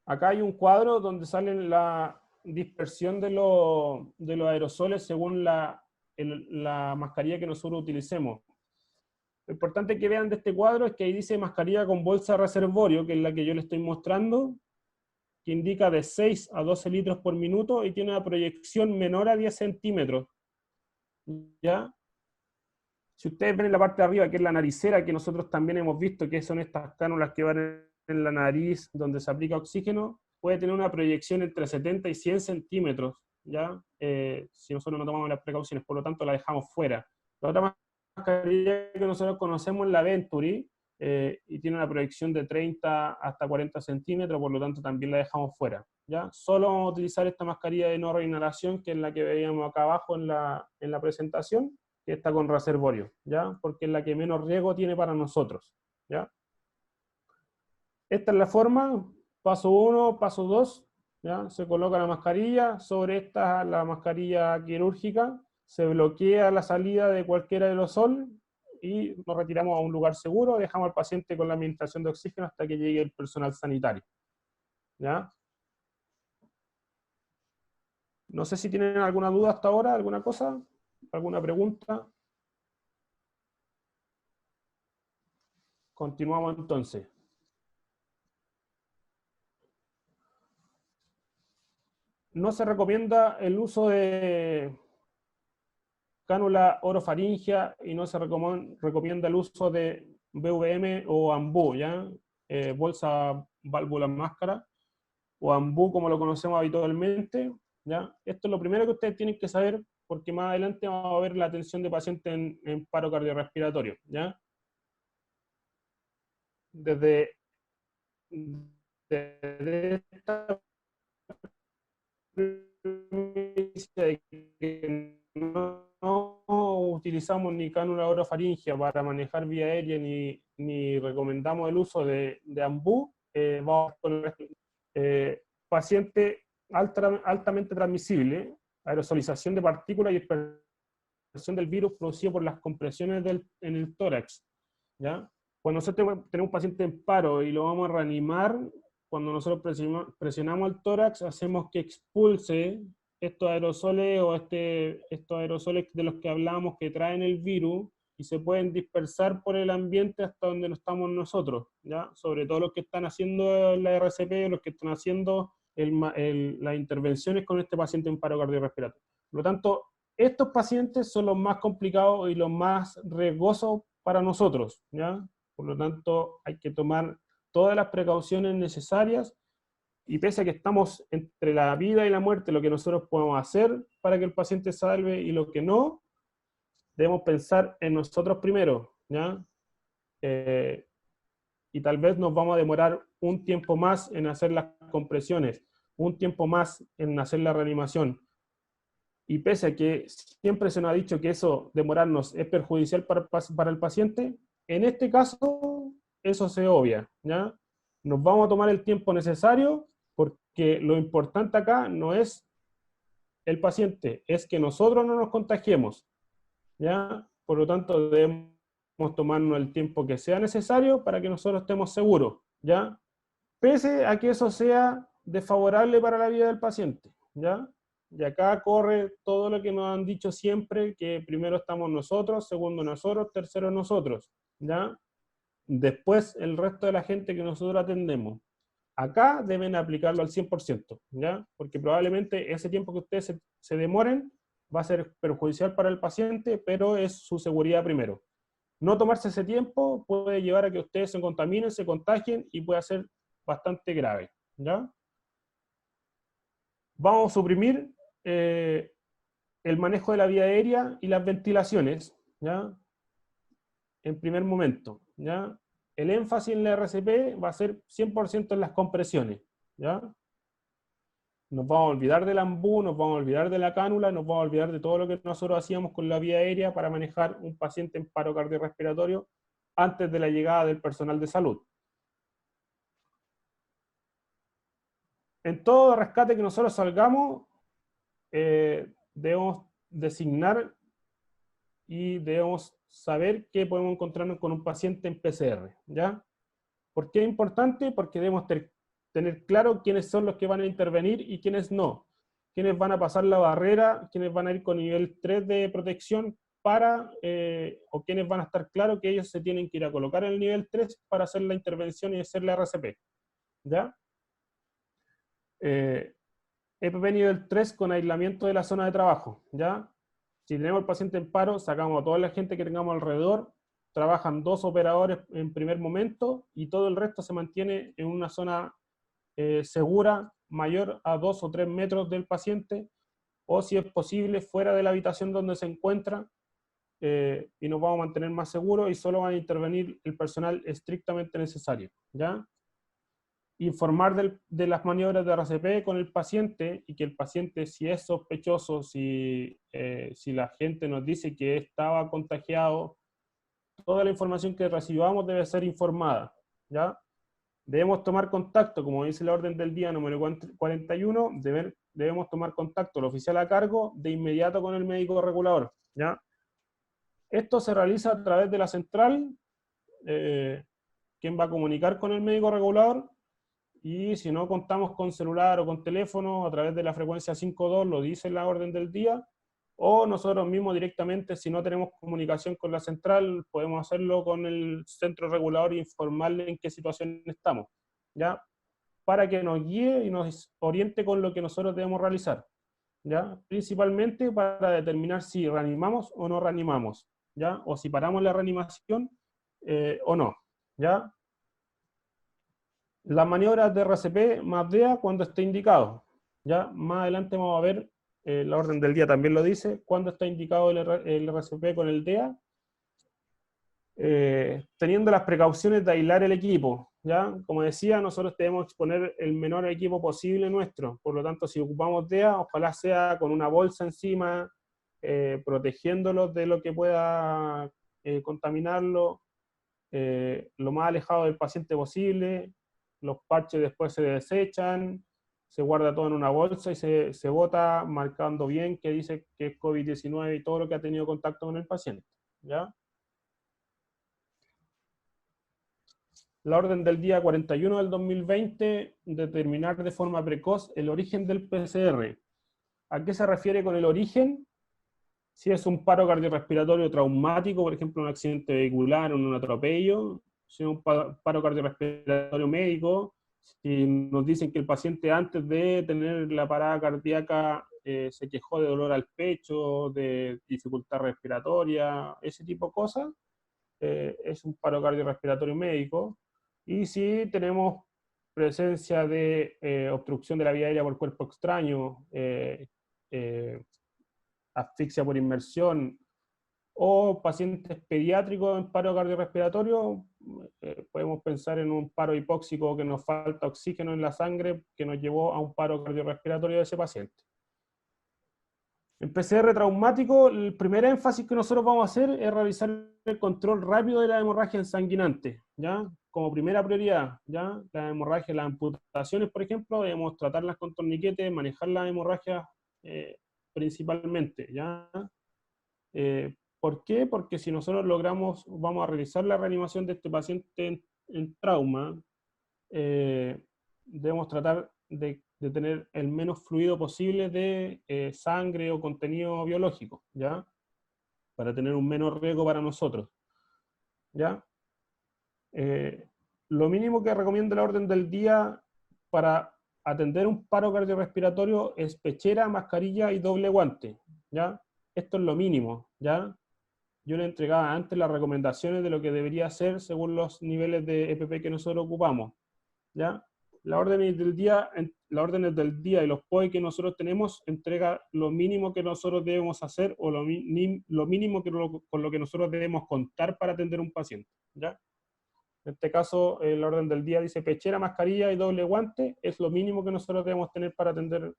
Acá hay un cuadro donde sale la dispersión de los aerosoles según la mascarilla que nosotros utilicemos. Lo importante que vean de este cuadro es que ahí dice mascarilla con bolsa reservorio, que es la que yo les estoy mostrando, que indica de 6 a 12 litros por minuto y tiene una proyección menor a 10 centímetros. ¿Ya? Si ustedes ven en la parte de arriba, que es la naricera, que nosotros también hemos visto que son estas cánulas que van en la nariz donde se aplica oxígeno, puede tener una proyección entre 70 y 100 centímetros, ¿ya? Si nosotros no tomamos las precauciones, por lo tanto la dejamos fuera. La otra mascarilla que nosotros conocemos es la Venturi, y tiene una proyección de 30 hasta 40 centímetros, por lo tanto también la dejamos fuera, ¿ya? Solo vamos a utilizar esta mascarilla de no reinhalación, que es la que veíamos acá abajo en la presentación, que está con reservorio, ¿ya? Porque es la que menos riesgo tiene para nosotros, ¿ya? Esta es la forma, paso 1, paso 2, ¿ya? Se coloca la mascarilla, sobre esta la mascarilla quirúrgica, se bloquea la salida de cualquier aerosol y nos retiramos a un lugar seguro, dejamos al paciente con la administración de oxígeno hasta que llegue el personal sanitario, ¿ya? No sé si tienen alguna duda hasta ahora, alguna cosa, alguna pregunta. Continuamos entonces. No se recomienda el uso de cánula orofaringia y no se recomienda el uso de BVM o AMBU, ¿ya? Bolsa, válvula, máscara, o AMBU como lo conocemos habitualmente, ¿ya? Esto es lo primero que ustedes tienen que saber, porque más adelante vamos a ver la atención de pacientes en paro cardiorrespiratorio, ¿ya? Desde esta de que no utilizamos ni cánula orofaringia para manejar vía aérea ni recomendamos el uso de AMBU, vamos con paciente altamente transmisible, aerosolización de partículas y dispersión del virus producido por las compresiones en el tórax, ¿ya? Cuando nosotros tenemos un paciente en paro y lo vamos a reanimar, cuando nosotros presionamos el tórax, hacemos que expulse estos aerosoles o estos aerosoles de los que hablamos que traen el virus y se pueden dispersar por el ambiente hasta donde no estamos nosotros, ¿ya? Sobre todo los que están haciendo la RCP, los que están haciendo las intervenciones con este paciente en paro cardiorrespiratorio. Por lo tanto, estos pacientes son los más complicados y los más riesgosos para nosotros, ¿ya? Por lo tanto, hay que tomar todas las precauciones necesarias, y pese a que estamos entre la vida y la muerte, lo que nosotros podemos hacer para que el paciente salve y lo que no, debemos pensar en nosotros primero, ¿ya? Y tal vez nos vamos a demorar un tiempo más en hacer las compresiones, un tiempo más en hacer la reanimación. Y pese a que siempre se nos ha dicho que eso, demorarnos, es perjudicial para el paciente, en este caso, eso se obvia, ¿ya? Nos vamos a tomar el tiempo necesario porque lo importante acá no es el paciente, es que nosotros no nos contagiemos, ¿ya? Por lo tanto, debemos tomarnos el tiempo que sea necesario para que nosotros estemos seguros, ¿ya? Pese a que eso sea desfavorable para la vida del paciente, ¿ya? Y acá corre todo lo que nos han dicho siempre, que primero estamos nosotros, segundo nosotros, tercero nosotros, ¿ya? Después el resto de la gente que nosotros atendemos. Acá deben aplicarlo al 100%, ¿ya? Porque probablemente ese tiempo que ustedes se demoren va a ser perjudicial para el paciente, pero es su seguridad primero. No tomarse ese tiempo puede llevar a que ustedes se contaminen, se contagien y puede ser bastante grave, ¿ya? Vamos a suprimir el manejo de la vía aérea y las ventilaciones, ¿ya? En primer momento, ¿ya? El énfasis en la RCP va a ser 100% en las compresiones, ¿ya? Nos vamos a olvidar del ambú, nos vamos a olvidar de la cánula, nos vamos a olvidar de todo lo que nosotros hacíamos con la vía aérea para manejar un paciente en paro cardiorrespiratorio antes de la llegada del personal de salud. En todo rescate que nosotros salgamos, debemos designar y debemos saber que podemos encontrarnos con un paciente en PCR, ¿ya? ¿Por qué es importante? Porque debemos tener claro quiénes son los que van a intervenir y quiénes no. Quiénes van a pasar la barrera, quiénes van a ir con nivel 3 de protección o quiénes van a estar claros que ellos se tienen que ir a colocar en el nivel 3 para hacer la intervención y hacer la RCP, ¿ya? EPP nivel 3 con aislamiento de la zona de trabajo, ¿ya? Si tenemos el paciente en paro, sacamos a toda la gente que tengamos alrededor, trabajan 2 operadores en primer momento y todo el resto se mantiene en una zona segura, mayor a 2 o 3 metros del paciente, o si es posible, fuera de la habitación donde se encuentra, y nos vamos a mantener más seguros y solo va a intervenir el personal estrictamente necesario, ¿ya? Informar de las maniobras de RCP con el paciente y que el paciente, si es sospechoso, si la gente nos dice que estaba contagiado, toda la información que recibamos debe ser informada, ¿ya? Debemos tomar contacto, como dice la orden del día número 41, debemos tomar contacto el oficial a cargo de inmediato con el médico regulador, ¿ya? Esto se realiza a través de la central, quien va a comunicar con el médico regulador, y si no contamos con celular o con teléfono, a través de la frecuencia 52, lo dice la orden del día, o nosotros mismos directamente, si no tenemos comunicación con la central, podemos hacerlo con el centro regulador e informarle en qué situación estamos, ¿ya? Para que nos guíe y nos oriente con lo que nosotros debemos realizar, ¿ya? Principalmente para determinar si reanimamos o no reanimamos, ¿ya? O si paramos la reanimación o no, ¿ya? Las maniobras de RCP más DEA cuando esté indicado. Ya más adelante vamos a ver, la orden del día también lo dice, cuando está indicado el RCP con el DEA, teniendo las precauciones de aislar el equipo. ¿Ya? Como decía, nosotros debemos exponer el menor equipo posible nuestro, por lo tanto si ocupamos DEA, ojalá sea con una bolsa encima, protegiéndolos de lo que pueda contaminarlo, lo más alejado del paciente posible. Los parches después se desechan, se guarda todo en una bolsa y se bota marcando bien que dice que es COVID-19 y todo lo que ha tenido contacto con el paciente, ¿ya? La orden del día 41 del 2020, determinar de forma precoz el origen del PCR. ¿A qué se refiere con el origen? Si es un paro cardiorrespiratorio traumático, por ejemplo, un accidente vehicular o un atropello, si es un paro cardiorrespiratorio médico, si nos dicen que el paciente antes de tener la parada cardíaca se quejó de dolor al pecho, de dificultad respiratoria, ese tipo de cosas, es un paro cardiorrespiratorio médico. Y si tenemos presencia de obstrucción de la vía aérea por cuerpo extraño, asfixia por inmersión, o pacientes pediátricos en paro cardiorrespiratorio, podemos pensar en un paro hipóxico que nos falta oxígeno en la sangre que nos llevó a un paro cardiorrespiratorio de ese paciente. En PCR traumático, el primer énfasis que nosotros vamos a hacer es realizar el control rápido de la hemorragia ensanguinante, ¿ya? Como primera prioridad, ¿ya? La hemorragia, las amputaciones, por ejemplo, debemos tratarlas con torniquetes, manejar la hemorragia principalmente, ¿ya? ¿Por qué? Porque si nosotros vamos a realizar la reanimación de este paciente en trauma, debemos tratar de tener el menos fluido posible de sangre o contenido biológico, ¿ya? Para tener un menos riesgo para nosotros, ¿ya? Lo mínimo que recomienda la orden del día para atender un paro cardiorrespiratorio es pechera, mascarilla y doble guante, ¿ya? Esto es lo mínimo, ¿ya? Yo le entregaba antes las recomendaciones de lo que debería hacer según los niveles de EPP que nosotros ocupamos, ¿ya? Las órdenes del día y los POE que nosotros tenemos entrega lo mínimo que nosotros debemos hacer o lo mínimo con lo que nosotros debemos contar para atender un paciente, ¿ya? En este caso, la orden del día dice pechera, mascarilla y doble guante, es lo mínimo que nosotros debemos tener para atender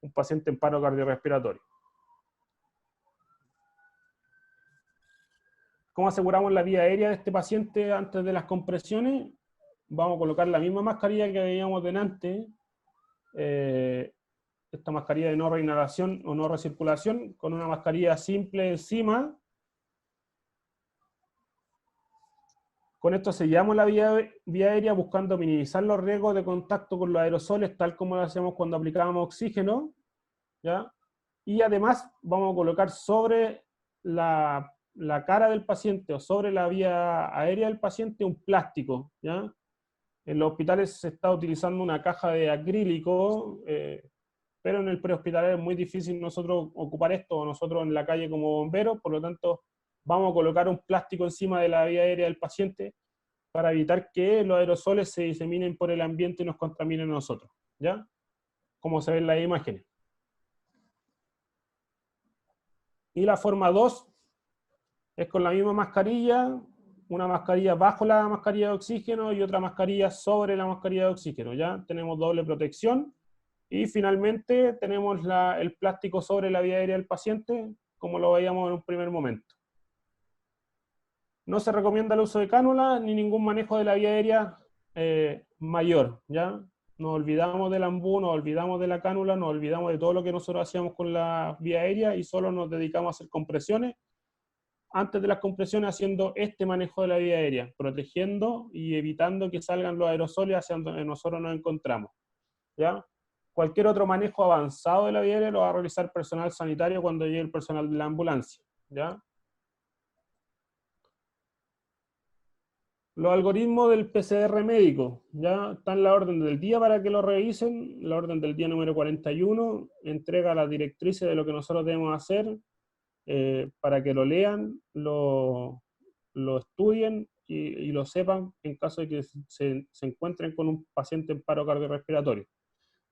un paciente en paro cardiorrespiratorio. ¿Cómo aseguramos la vía aérea de este paciente antes de las compresiones? Vamos a colocar la misma mascarilla que veíamos delante, esta mascarilla de no reinhalación o no recirculación, con una mascarilla simple encima. Con esto sellamos la vía aérea buscando minimizar los riesgos de contacto con los aerosoles, tal como lo hacíamos cuando aplicábamos oxígeno, ¿ya? Y además vamos a colocar sobre la cara del paciente o sobre la vía aérea del paciente un plástico, ¿ya? En los hospitales se está utilizando una caja de acrílico, pero en el prehospitalario es muy difícil nosotros ocupar esto, o nosotros en la calle como bomberos, por lo tanto vamos a colocar un plástico encima de la vía aérea del paciente para evitar que los aerosoles se diseminen por el ambiente y nos contaminen a nosotros, ¿ya? Como se ve en las imágenes. Y la forma 2 es con la misma mascarilla, una mascarilla bajo la mascarilla de oxígeno y otra mascarilla sobre la mascarilla de oxígeno, ¿ya? Tenemos doble protección. Y finalmente tenemos el plástico sobre la vía aérea del paciente, como lo veíamos en un primer momento. No se recomienda el uso de cánula ni ningún manejo de la vía aérea mayor, ¿ya? Nos olvidamos del ambú, nos olvidamos de la cánula, nos olvidamos de todo lo que nosotros hacíamos con la vía aérea y solo nos dedicamos a hacer compresiones. Antes de las compresiones haciendo este manejo de la vía aérea, protegiendo y evitando que salgan los aerosoles hacia donde nosotros nos encontramos, ¿ya? Cualquier otro manejo avanzado de la vía aérea lo va a realizar personal sanitario cuando llegue el personal de la ambulancia, ¿ya? Los algoritmos del PCR médico, ya está en la orden del día para que lo revisen. La orden del día número 41 entrega las directrices de lo que nosotros debemos hacer para que lo lean, lo estudien y lo sepan en caso de que se encuentren con un paciente en paro cardiorrespiratorio,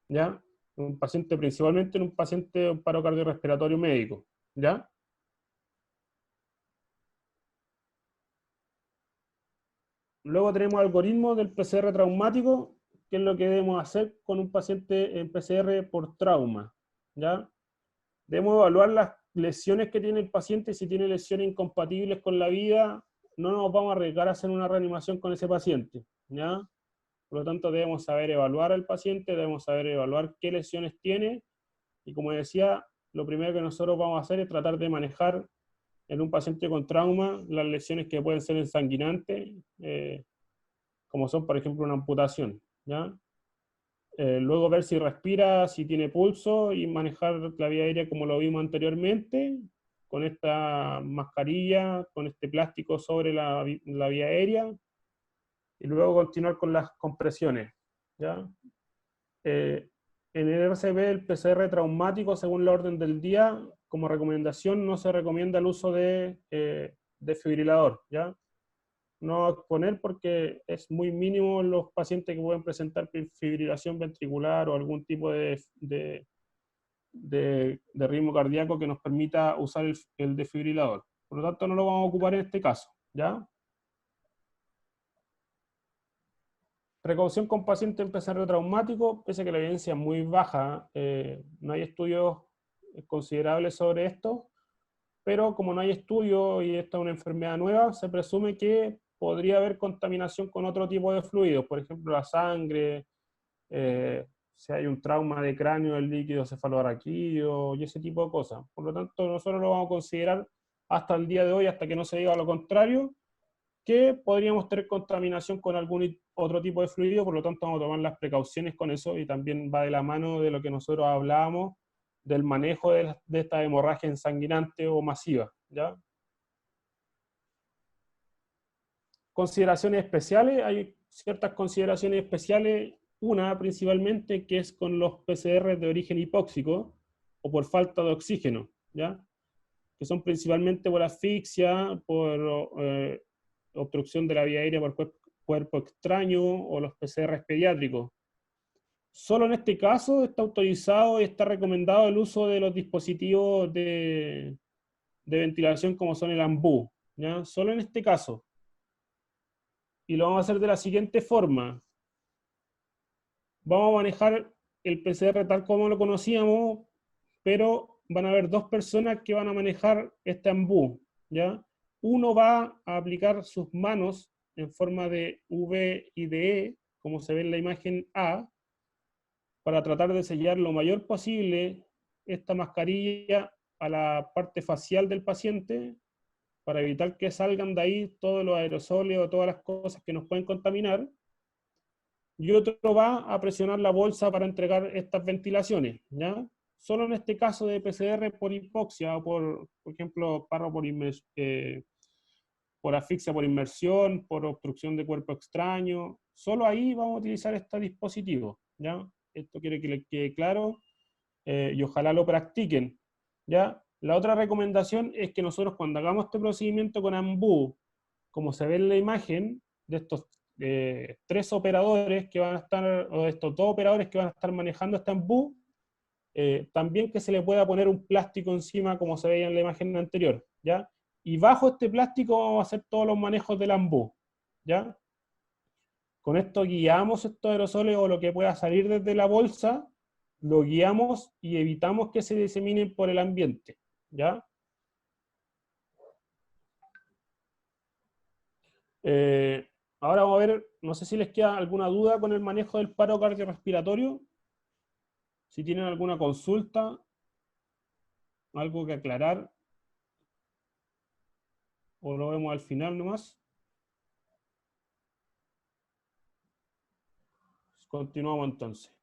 ¿ya? Un paciente, principalmente en un paciente en paro cardiorrespiratorio médico, ¿ya? Luego tenemos algoritmos del PCR traumático, que es lo que debemos hacer con un paciente en PCR por trauma, ¿ya? Debemos evaluar las lesiones que tiene el paciente. Si tiene lesiones incompatibles con la vida, no nos vamos a arriesgar a hacer una reanimación con ese paciente, ¿ya? Por lo tanto, debemos saber evaluar al paciente, debemos saber evaluar qué lesiones tiene, y como decía, lo primero que nosotros vamos a hacer es tratar de manejar en un paciente con trauma las lesiones que pueden ser ensanguinantes, como son, por ejemplo, una amputación, ¿ya? Luego ver si respira, si tiene pulso, y manejar la vía aérea como lo vimos anteriormente, con esta mascarilla, con este plástico sobre la vía aérea, y luego continuar con las compresiones, ¿ya? En el RCP, el PCR traumático, según la orden del día, como recomendación, no se recomienda el uso de desfibrilador, ¿ya? No exponer porque es muy mínimo los pacientes que pueden presentar fibrilación ventricular o algún tipo de ritmo cardíaco que nos permita usar el desfibrilador. Por lo tanto, no lo vamos a ocupar en este caso, ¿ya? Precaución con pacientes en PCR traumático, pese a que la evidencia es muy baja, no hay estudios considerables sobre esto, pero como no hay estudio y esta es una enfermedad nueva, se presume que podría haber contaminación con otro tipo de fluidos, por ejemplo la sangre, si hay un trauma de cráneo, el líquido cefalorraquídeo y ese tipo de cosas. Por lo tanto, nosotros lo vamos a considerar hasta el día de hoy, hasta que no se diga lo contrario, que podríamos tener contaminación con algún otro tipo de fluido, por lo tanto vamos a tomar las precauciones con eso, y también va de la mano de lo que nosotros hablábamos, del manejo de esta hemorragia ensanguinante o masiva, ¿ya? Consideraciones especiales, hay ciertas consideraciones especiales, una principalmente que es con los PCR de origen hipóxico o por falta de oxígeno, ¿ya? Que son principalmente por asfixia, por obstrucción de la vía aérea por cuerpo extraño, o los PCR pediátricos. Solo en este caso está autorizado y está recomendado el uso de los dispositivos de ventilación como son el AMBU, ¿ya? Solo en este caso. Y lo vamos a hacer de la siguiente forma. Vamos a manejar el PCR tal como lo conocíamos, pero van a haber dos personas que van a manejar este AMBU, ¿ya? Uno va a aplicar sus manos en forma de V y de E, como se ve en la imagen A, para tratar de sellar lo mayor posible esta mascarilla a la parte facial del paciente, para evitar que salgan de ahí todos los aerosoles o todas las cosas que nos pueden contaminar. Y otro va a presionar la bolsa para entregar estas ventilaciones, ¿ya? Solo en este caso de PCR por hipoxia, o por ejemplo, paro por asfixia por inmersión, por obstrucción de cuerpo extraño, solo ahí vamos a utilizar este dispositivo, ¿ya? Esto quiere que les quede claro, y ojalá lo practiquen, ¿ya? La otra recomendación es que nosotros cuando hagamos este procedimiento con AMBU, como se ve en la imagen, de estos tres operadores que van a estar, o de estos dos operadores que van a estar manejando este AMBU, también que se le pueda poner un plástico encima, como se veía en la imagen anterior, ¿ya? Y bajo este plástico vamos a hacer todos los manejos del AMBU, ¿ya? Con esto guiamos estos aerosoles o lo que pueda salir desde la bolsa, lo guiamos y evitamos que se diseminen por el ambiente, ¿ya? Ahora vamos a ver, no sé si les queda alguna duda con el manejo del paro cardiorrespiratorio, si tienen alguna consulta, algo que aclarar, o lo vemos al final nomás. Continuamos entonces.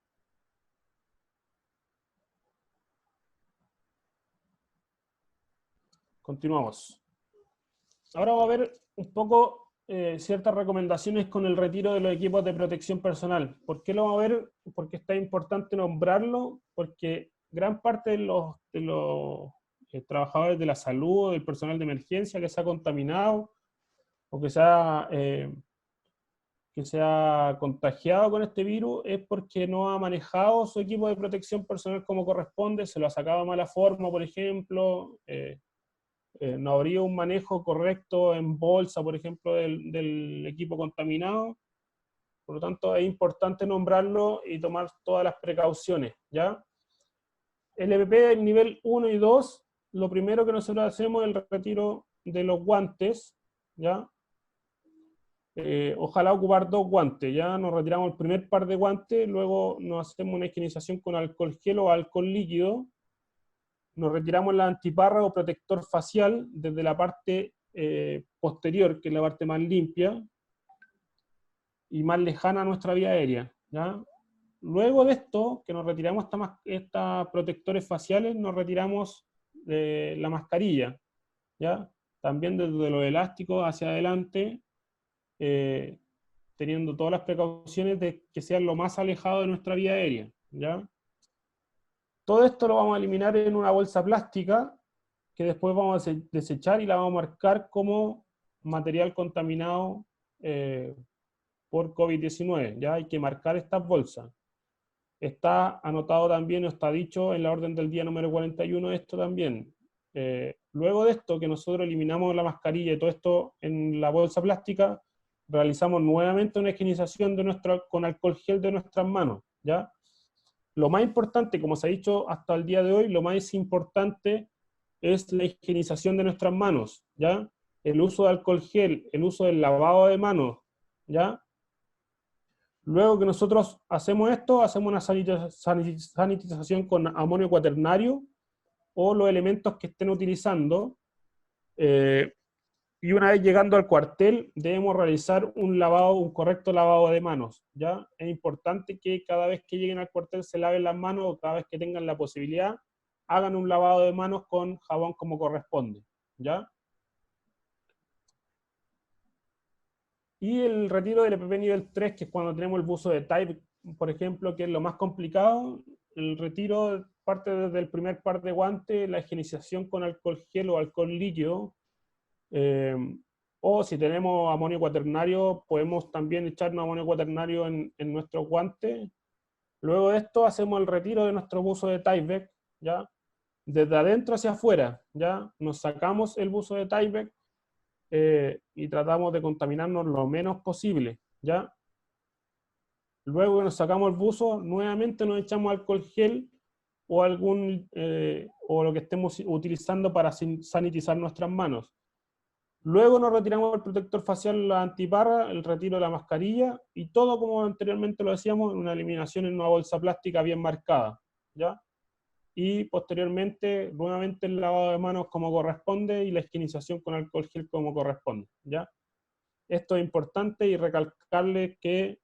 Continuamos. Ahora vamos a ver un poco ciertas recomendaciones con el retiro de los equipos de protección personal. ¿Por qué lo vamos a ver? Porque está importante nombrarlo, porque gran parte de los trabajadores de la salud, del personal de emergencia que se ha contaminado o que se ha contagiado con este virus, es porque no ha manejado su equipo de protección personal como corresponde, se lo ha sacado de mala forma, por ejemplo, no habría un manejo correcto en bolsa, por ejemplo, del equipo contaminado. Por lo tanto, es importante nombrarlo y tomar todas las precauciones, ¿ya? El EPP nivel 1 y 2, lo primero que nosotros hacemos es el retiro de los guantes, ¿ya? Ojalá ocupar 2 guantes, ya nos retiramos el primer par de guantes, luego nos hacemos una higienización con alcohol gel o alcohol líquido, nos retiramos la antiparra o protector facial desde la parte posterior, que es la parte más limpia y más lejana a nuestra vía aérea, ¿ya? Luego de esto, que nos retiramos estas protectores faciales, nos retiramos la mascarilla, ¿ya? También desde los elásticos hacia adelante, teniendo todas las precauciones de que sean lo más alejado de nuestra vía aérea, ¿ya? Todo esto lo vamos a eliminar en una bolsa plástica que después vamos a desechar y la vamos a marcar como material contaminado por COVID-19. Ya hay que marcar estas bolsas. Está anotado también, o está dicho en la orden del día número 41 esto también. Luego de esto, que nosotros eliminamos la mascarilla y todo esto en la bolsa plástica, realizamos nuevamente una higienización con alcohol gel de nuestras manos, ¿ya? Lo más importante, como se ha dicho hasta el día de hoy, lo más importante es la higienización de nuestras manos, ¿ya? El uso de alcohol gel, el uso del lavado de manos, ¿ya? Luego que nosotros hacemos esto, hacemos una sanitización con amonio cuaternario o los elementos que estén utilizando, Y una vez llegando al cuartel, debemos realizar un correcto lavado de manos, ¿ya? Es importante que cada vez que lleguen al cuartel se laven las manos, o cada vez que tengan la posibilidad, hagan un lavado de manos con jabón como corresponde, ¿ya? Y el retiro del EPP nivel 3, que es cuando tenemos el buzo de type, por ejemplo, que es lo más complicado, el retiro parte desde el primer par de guantes, la higienización con alcohol gel o alcohol líquido, o si tenemos amonio cuaternario, podemos también echarnos amonio cuaternario en nuestros guantes. Luego de esto hacemos el retiro de nuestro buzo de Tyvek, ¿ya? Desde adentro hacia afuera, ¿ya? Nos sacamos el buzo de Tyvek y tratamos de contaminarnos lo menos posible, ¿ya? Luego que nos sacamos el buzo, nuevamente nos echamos alcohol gel o o lo que estemos utilizando para sanitizar nuestras manos. Luego nos retiramos el protector facial, la antiparra, el retiro de la mascarilla y todo como anteriormente lo decíamos, una eliminación en una bolsa plástica bien marcada, ¿ya? Y posteriormente, nuevamente el lavado de manos como corresponde y la higienización con alcohol gel como corresponde, ¿ya? Esto es importante y recalcarles que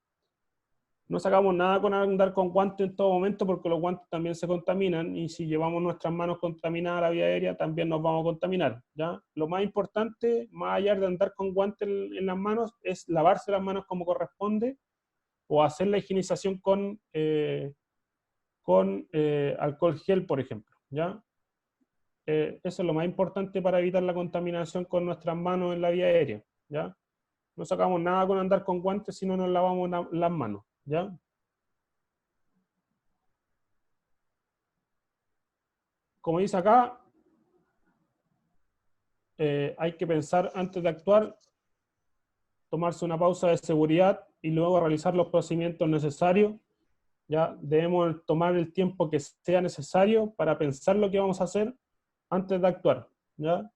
no sacamos nada con andar con guantes en todo momento porque los guantes también se contaminan y si llevamos nuestras manos contaminadas a la vía aérea también nos vamos a contaminar, ¿ya? Lo más importante, más allá de andar con guantes en las manos, es lavarse las manos como corresponde o hacer la higienización con alcohol gel, por ejemplo, ¿ya? Eso es lo más importante para evitar la contaminación con nuestras manos en la vía aérea, ¿ya? No sacamos nada con andar con guantes si no nos lavamos las manos, ¿ya? Como dice acá, hay que pensar antes de actuar, tomarse una pausa de seguridad y luego realizar los procedimientos necesarios. Ya debemos tomar el tiempo que sea necesario para pensar lo que vamos a hacer antes de actuar, ¿ya?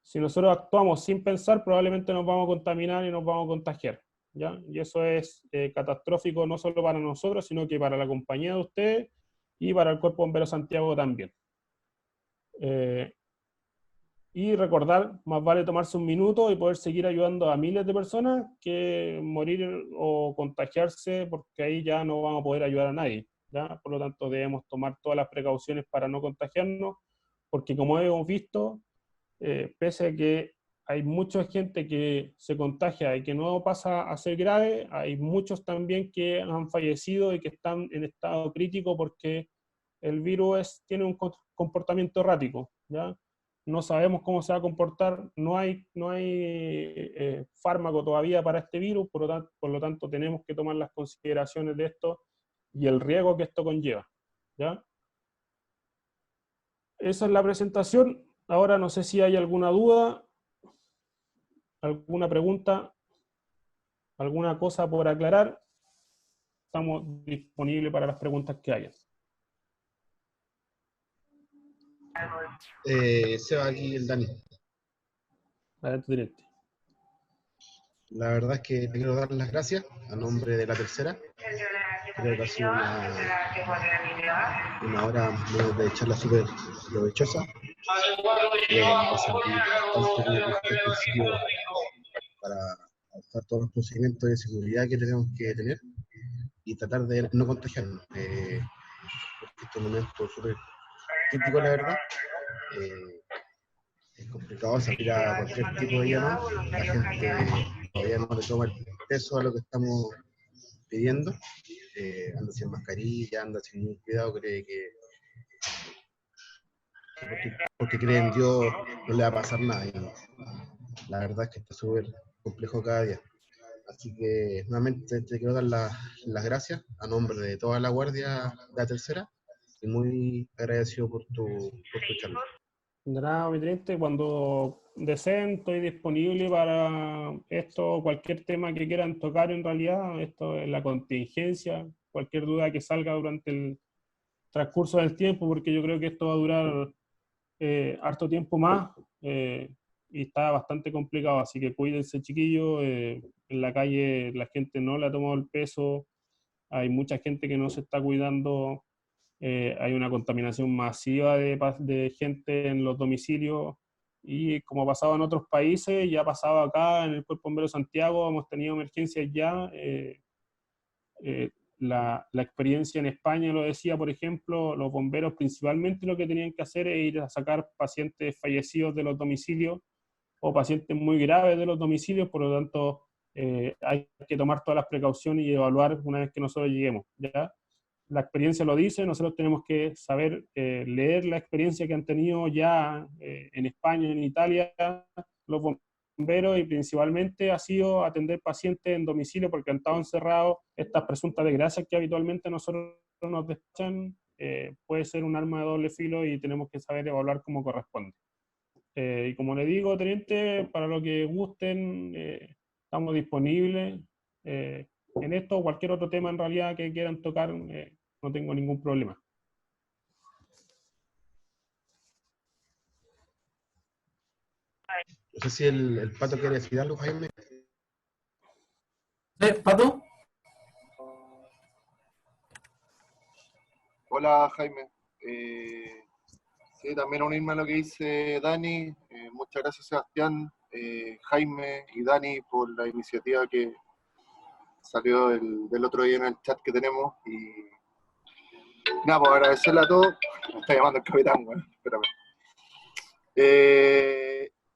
Si nosotros actuamos sin pensar, probablemente nos vamos a contaminar y nos vamos a contagiar, ¿ya? Y eso es catastrófico no solo para nosotros, sino que para la compañía de ustedes y para el Cuerpo Bombero Santiago también. Y recordar, más vale tomarse un minuto y poder seguir ayudando a miles de personas que morir o contagiarse, porque ahí ya no vamos a poder ayudar a nadie, ¿ya? Por lo tanto, debemos tomar todas las precauciones para no contagiarnos, porque como hemos visto, pese a que hay mucha gente que se contagia y que no pasa a ser grave, hay muchos también que han fallecido y que están en estado crítico porque el virus tiene un comportamiento errático, ¿ya? No sabemos cómo se va a comportar, no hay fármaco todavía para este virus, por lo tanto tenemos que tomar las consideraciones de esto y el riesgo que esto conlleva, ¿ya? Esa es la presentación. Ahora no sé si hay alguna duda, alguna pregunta, alguna cosa por aclarar. Estamos disponibles para las preguntas que hayan. Se va aquí el Dani. Adelante, teniente. La verdad es que te quiero dar las gracias a nombre de la tercera. Creo que ha sido una hora de charla súper provechosa. Va a servir tanto como principio para adoptar todos los procedimientos de seguridad que tenemos que tener y tratar de no contagiarnos. Porque este es un momento súper crítico, la verdad. Es complicado salir a cualquier tipo de llamada. La gente todavía no le toma el peso a lo que estamos pidiendo. Anda sin mascarilla, anda sin ningún cuidado, cree que porque cree en Dios no le va a pasar nada. Y la verdad es que está súper complejo cada día. Así que nuevamente te quiero dar las gracias a nombre de toda la guardia de la tercera y muy agradecido por tu charla. De nada, mi teniente, cuando deseen estoy disponible para esto, cualquier tema que quieran tocar en realidad, esto es la contingencia, cualquier duda que salga durante el transcurso del tiempo, porque yo creo que esto va a durar harto tiempo más y está bastante complicado, así que cuídense chiquillos, en la calle la gente no le ha tomado el peso, hay mucha gente que no se está cuidando. Hay una contaminación masiva de gente en los domicilios, y como ha pasado en otros países, ya ha pasado acá en el Cuerpo Bombero de Santiago, hemos tenido emergencias ya. La experiencia en España lo decía, por ejemplo, los bomberos principalmente lo que tenían que hacer es ir a sacar pacientes fallecidos de los domicilios o pacientes muy graves de los domicilios, por lo tanto hay que tomar todas las precauciones y evaluar una vez que nosotros lleguemos, ¿ya? La experiencia lo dice, nosotros tenemos que saber leer la experiencia que han tenido ya en España, en Italia, los bomberos, y principalmente ha sido atender pacientes en domicilio porque han estado encerrados. Estas presuntas desgracias que habitualmente nosotros nos despachan puede ser un arma de doble filo y tenemos que saber evaluar como corresponde. Y como le digo, teniente, para lo que gusten, estamos disponibles en esto o cualquier otro tema en realidad que quieran tocar, no tengo ningún problema. No sé si el Pato quiere decir algo, Jaime. ¿Pato? Hola Jaime. Sí, también unirme a lo que dice Dani. Muchas gracias Sebastián, Jaime y Dani por la iniciativa que salió del otro día en el chat que tenemos. Y nada, pues agradecerle a todos. Me está llamando el capitán, bueno, espérame.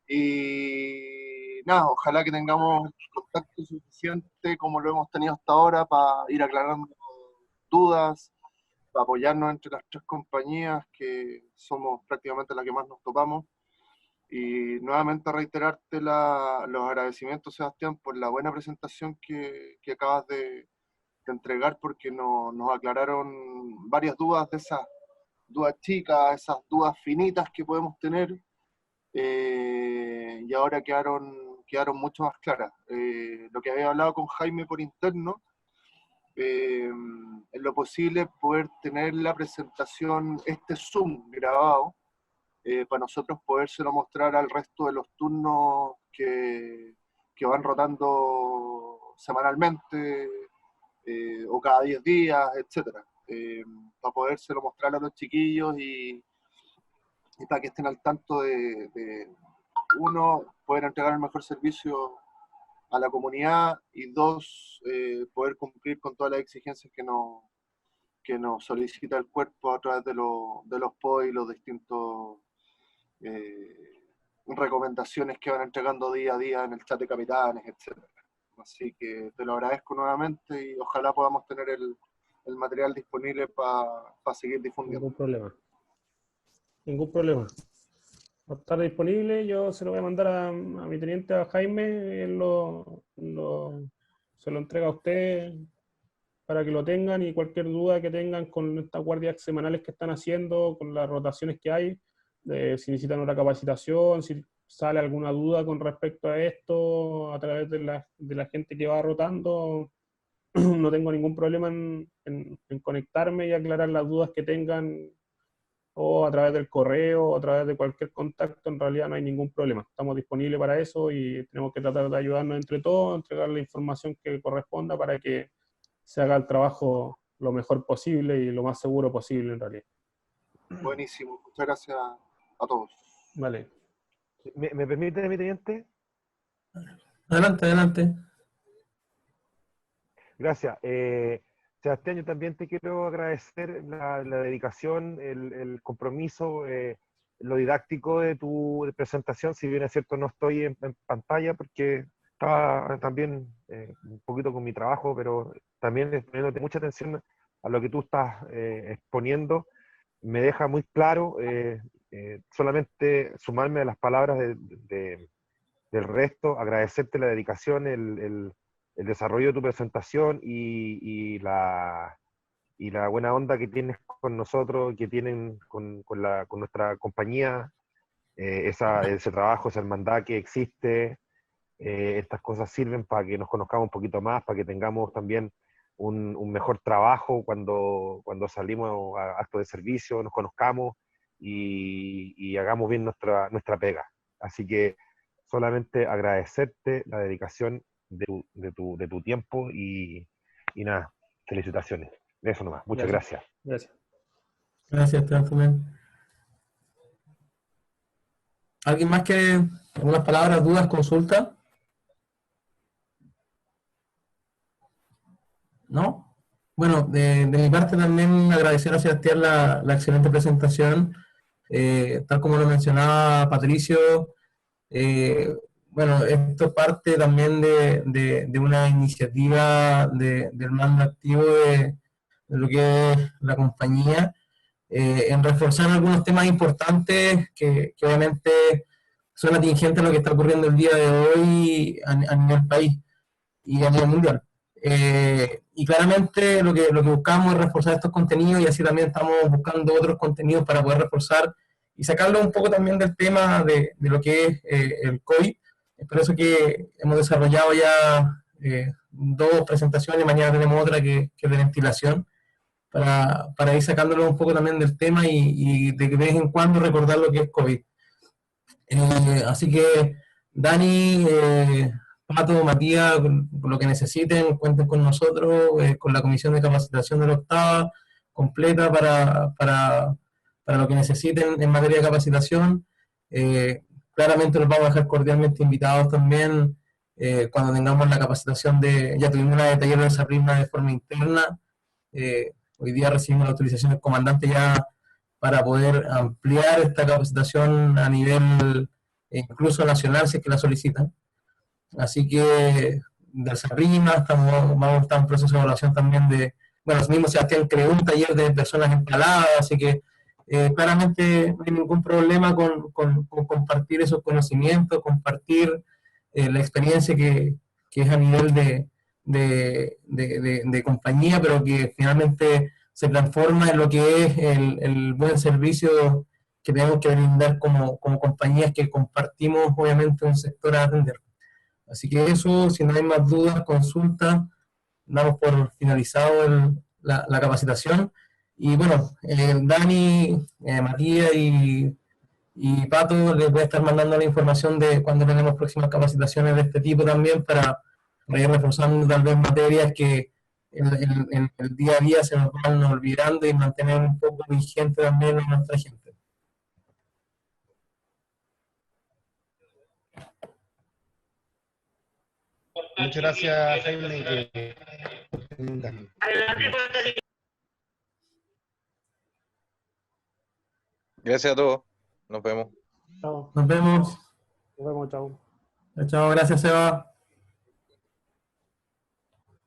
Y nada, ojalá que tengamos contacto suficiente como lo hemos tenido hasta ahora para ir aclarando dudas, para apoyarnos entre las tres compañías que somos prácticamente las que más nos topamos. Y nuevamente reiterarte los agradecimientos, Sebastián, por la buena presentación que acabas de entregar, porque nos aclararon varias dudas de esas dudas chicas, esas dudas finitas que podemos tener, y ahora quedaron mucho más claras. Lo que había hablado con Jaime por interno, en lo posible poder tener la presentación, este Zoom grabado, para nosotros podérselo mostrar al resto de los turnos que van rotando semanalmente, o cada 10 días, etc. Para podérselo mostrar a los chiquillos y para que estén al tanto de uno, poder entregar el mejor servicio a la comunidad, y dos, poder cumplir con todas las exigencias que nos solicita el cuerpo a través de los POI y los distintos recomendaciones que van entregando día a día en el chat de capitanes, etc. Así que te lo agradezco nuevamente y ojalá podamos tener el material disponible para seguir difundiendo. Ningún problema. Ningún problema. Va a estar disponible, yo se lo voy a mandar a mi teniente, a Jaime, él se lo entrega a usted para que lo tengan, y cualquier duda que tengan con estas guardias semanales que están haciendo, con las rotaciones que hay, si necesitan una capacitación, si sale alguna duda con respecto a esto a través de la gente que va rotando, no tengo ningún problema en conectarme y aclarar las dudas que tengan, o a través del correo, o a través de cualquier contacto. En realidad no hay ningún problema. Estamos disponibles para eso y tenemos que tratar de ayudarnos entre todos, entregar la información que corresponda para que se haga el trabajo lo mejor posible y lo más seguro posible en realidad. Buenísimo. Muchas gracias a todos. Vale. ¿Me permite, mi teniente? Adelante, adelante. Gracias. Sebastián, yo también te quiero agradecer la dedicación, el compromiso, lo didáctico de tu presentación. Si bien es cierto, no estoy en pantalla porque estaba también un poquito con mi trabajo, pero también poniéndote mucha atención a lo que tú estás exponiendo. Me deja muy claro, solamente sumarme a las palabras del resto, agradecerte la dedicación, el desarrollo de tu presentación y la buena onda que tienes con nosotros, que tienen con nuestra compañía, ese trabajo, esa hermandad que existe. Estas cosas sirven para que nos conozcamos un poquito más, para que tengamos también un mejor trabajo cuando salimos a actos de servicio, nos conozcamos y hagamos bien nuestra pega. Así que solamente agradecerte la dedicación de tu tiempo y nada, felicitaciones. Eso nomás. Muchas gracias. Gracias. Gracias, Esteban Fumén. ¿Alguien más que algunas palabras, dudas, consulta? ¿No? Bueno, de mi parte también agradecer a Sebastián la excelente presentación. Tal como lo mencionaba Patricio, bueno, esto es parte también de una iniciativa del mando activo de lo que es la compañía, en reforzar algunos temas importantes que obviamente son atingentes a lo que está ocurriendo el día de hoy a nivel país y a nivel mundial. Y claramente lo que buscamos es reforzar estos contenidos y así también estamos buscando otros contenidos para poder reforzar y sacarlo un poco también del tema de lo que es el COVID. Es por eso que hemos desarrollado ya 2 presentaciones, mañana tenemos otra que es de ventilación, para ir sacándolo un poco también del tema y de vez en cuando recordar lo que es COVID. Así que, Dani, Pato, Matías, con lo que necesiten, cuenten con nosotros, con la comisión de capacitación de la octava, completa para lo que necesiten en materia de capacitación. Claramente los vamos a dejar cordialmente invitados también cuando tengamos la capacitación ya tuvimos una de taller de desarrollo de forma interna. Hoy día recibimos la autorización del comandante ya para poder ampliar esta capacitación a nivel incluso nacional si es que la solicitan. Así que de Sarrima vamos a estar en proceso de evaluación también bueno, el mismo Sebastián creó un taller de personas empaladas, así que claramente no hay ningún problema con compartir esos conocimientos, compartir la experiencia que es a nivel de compañía, pero que finalmente se transforma en lo que es el buen servicio que tenemos que brindar como compañías que compartimos obviamente un sector a atender. Así que eso, si no hay más dudas, consultas, damos por finalizado la capacitación. Y bueno, Dani, Matías y Pato les voy a estar mandando la información de cuando tenemos próximas capacitaciones de este tipo también para ir reforzando tal vez materias que en el día a día se nos van olvidando y mantener un poco vigente también a nuestra gente. Muchas gracias, Jaime. Gracias a todos. Nos vemos. Chao. Nos vemos. Nos vemos, chao. Chao, gracias, Seba.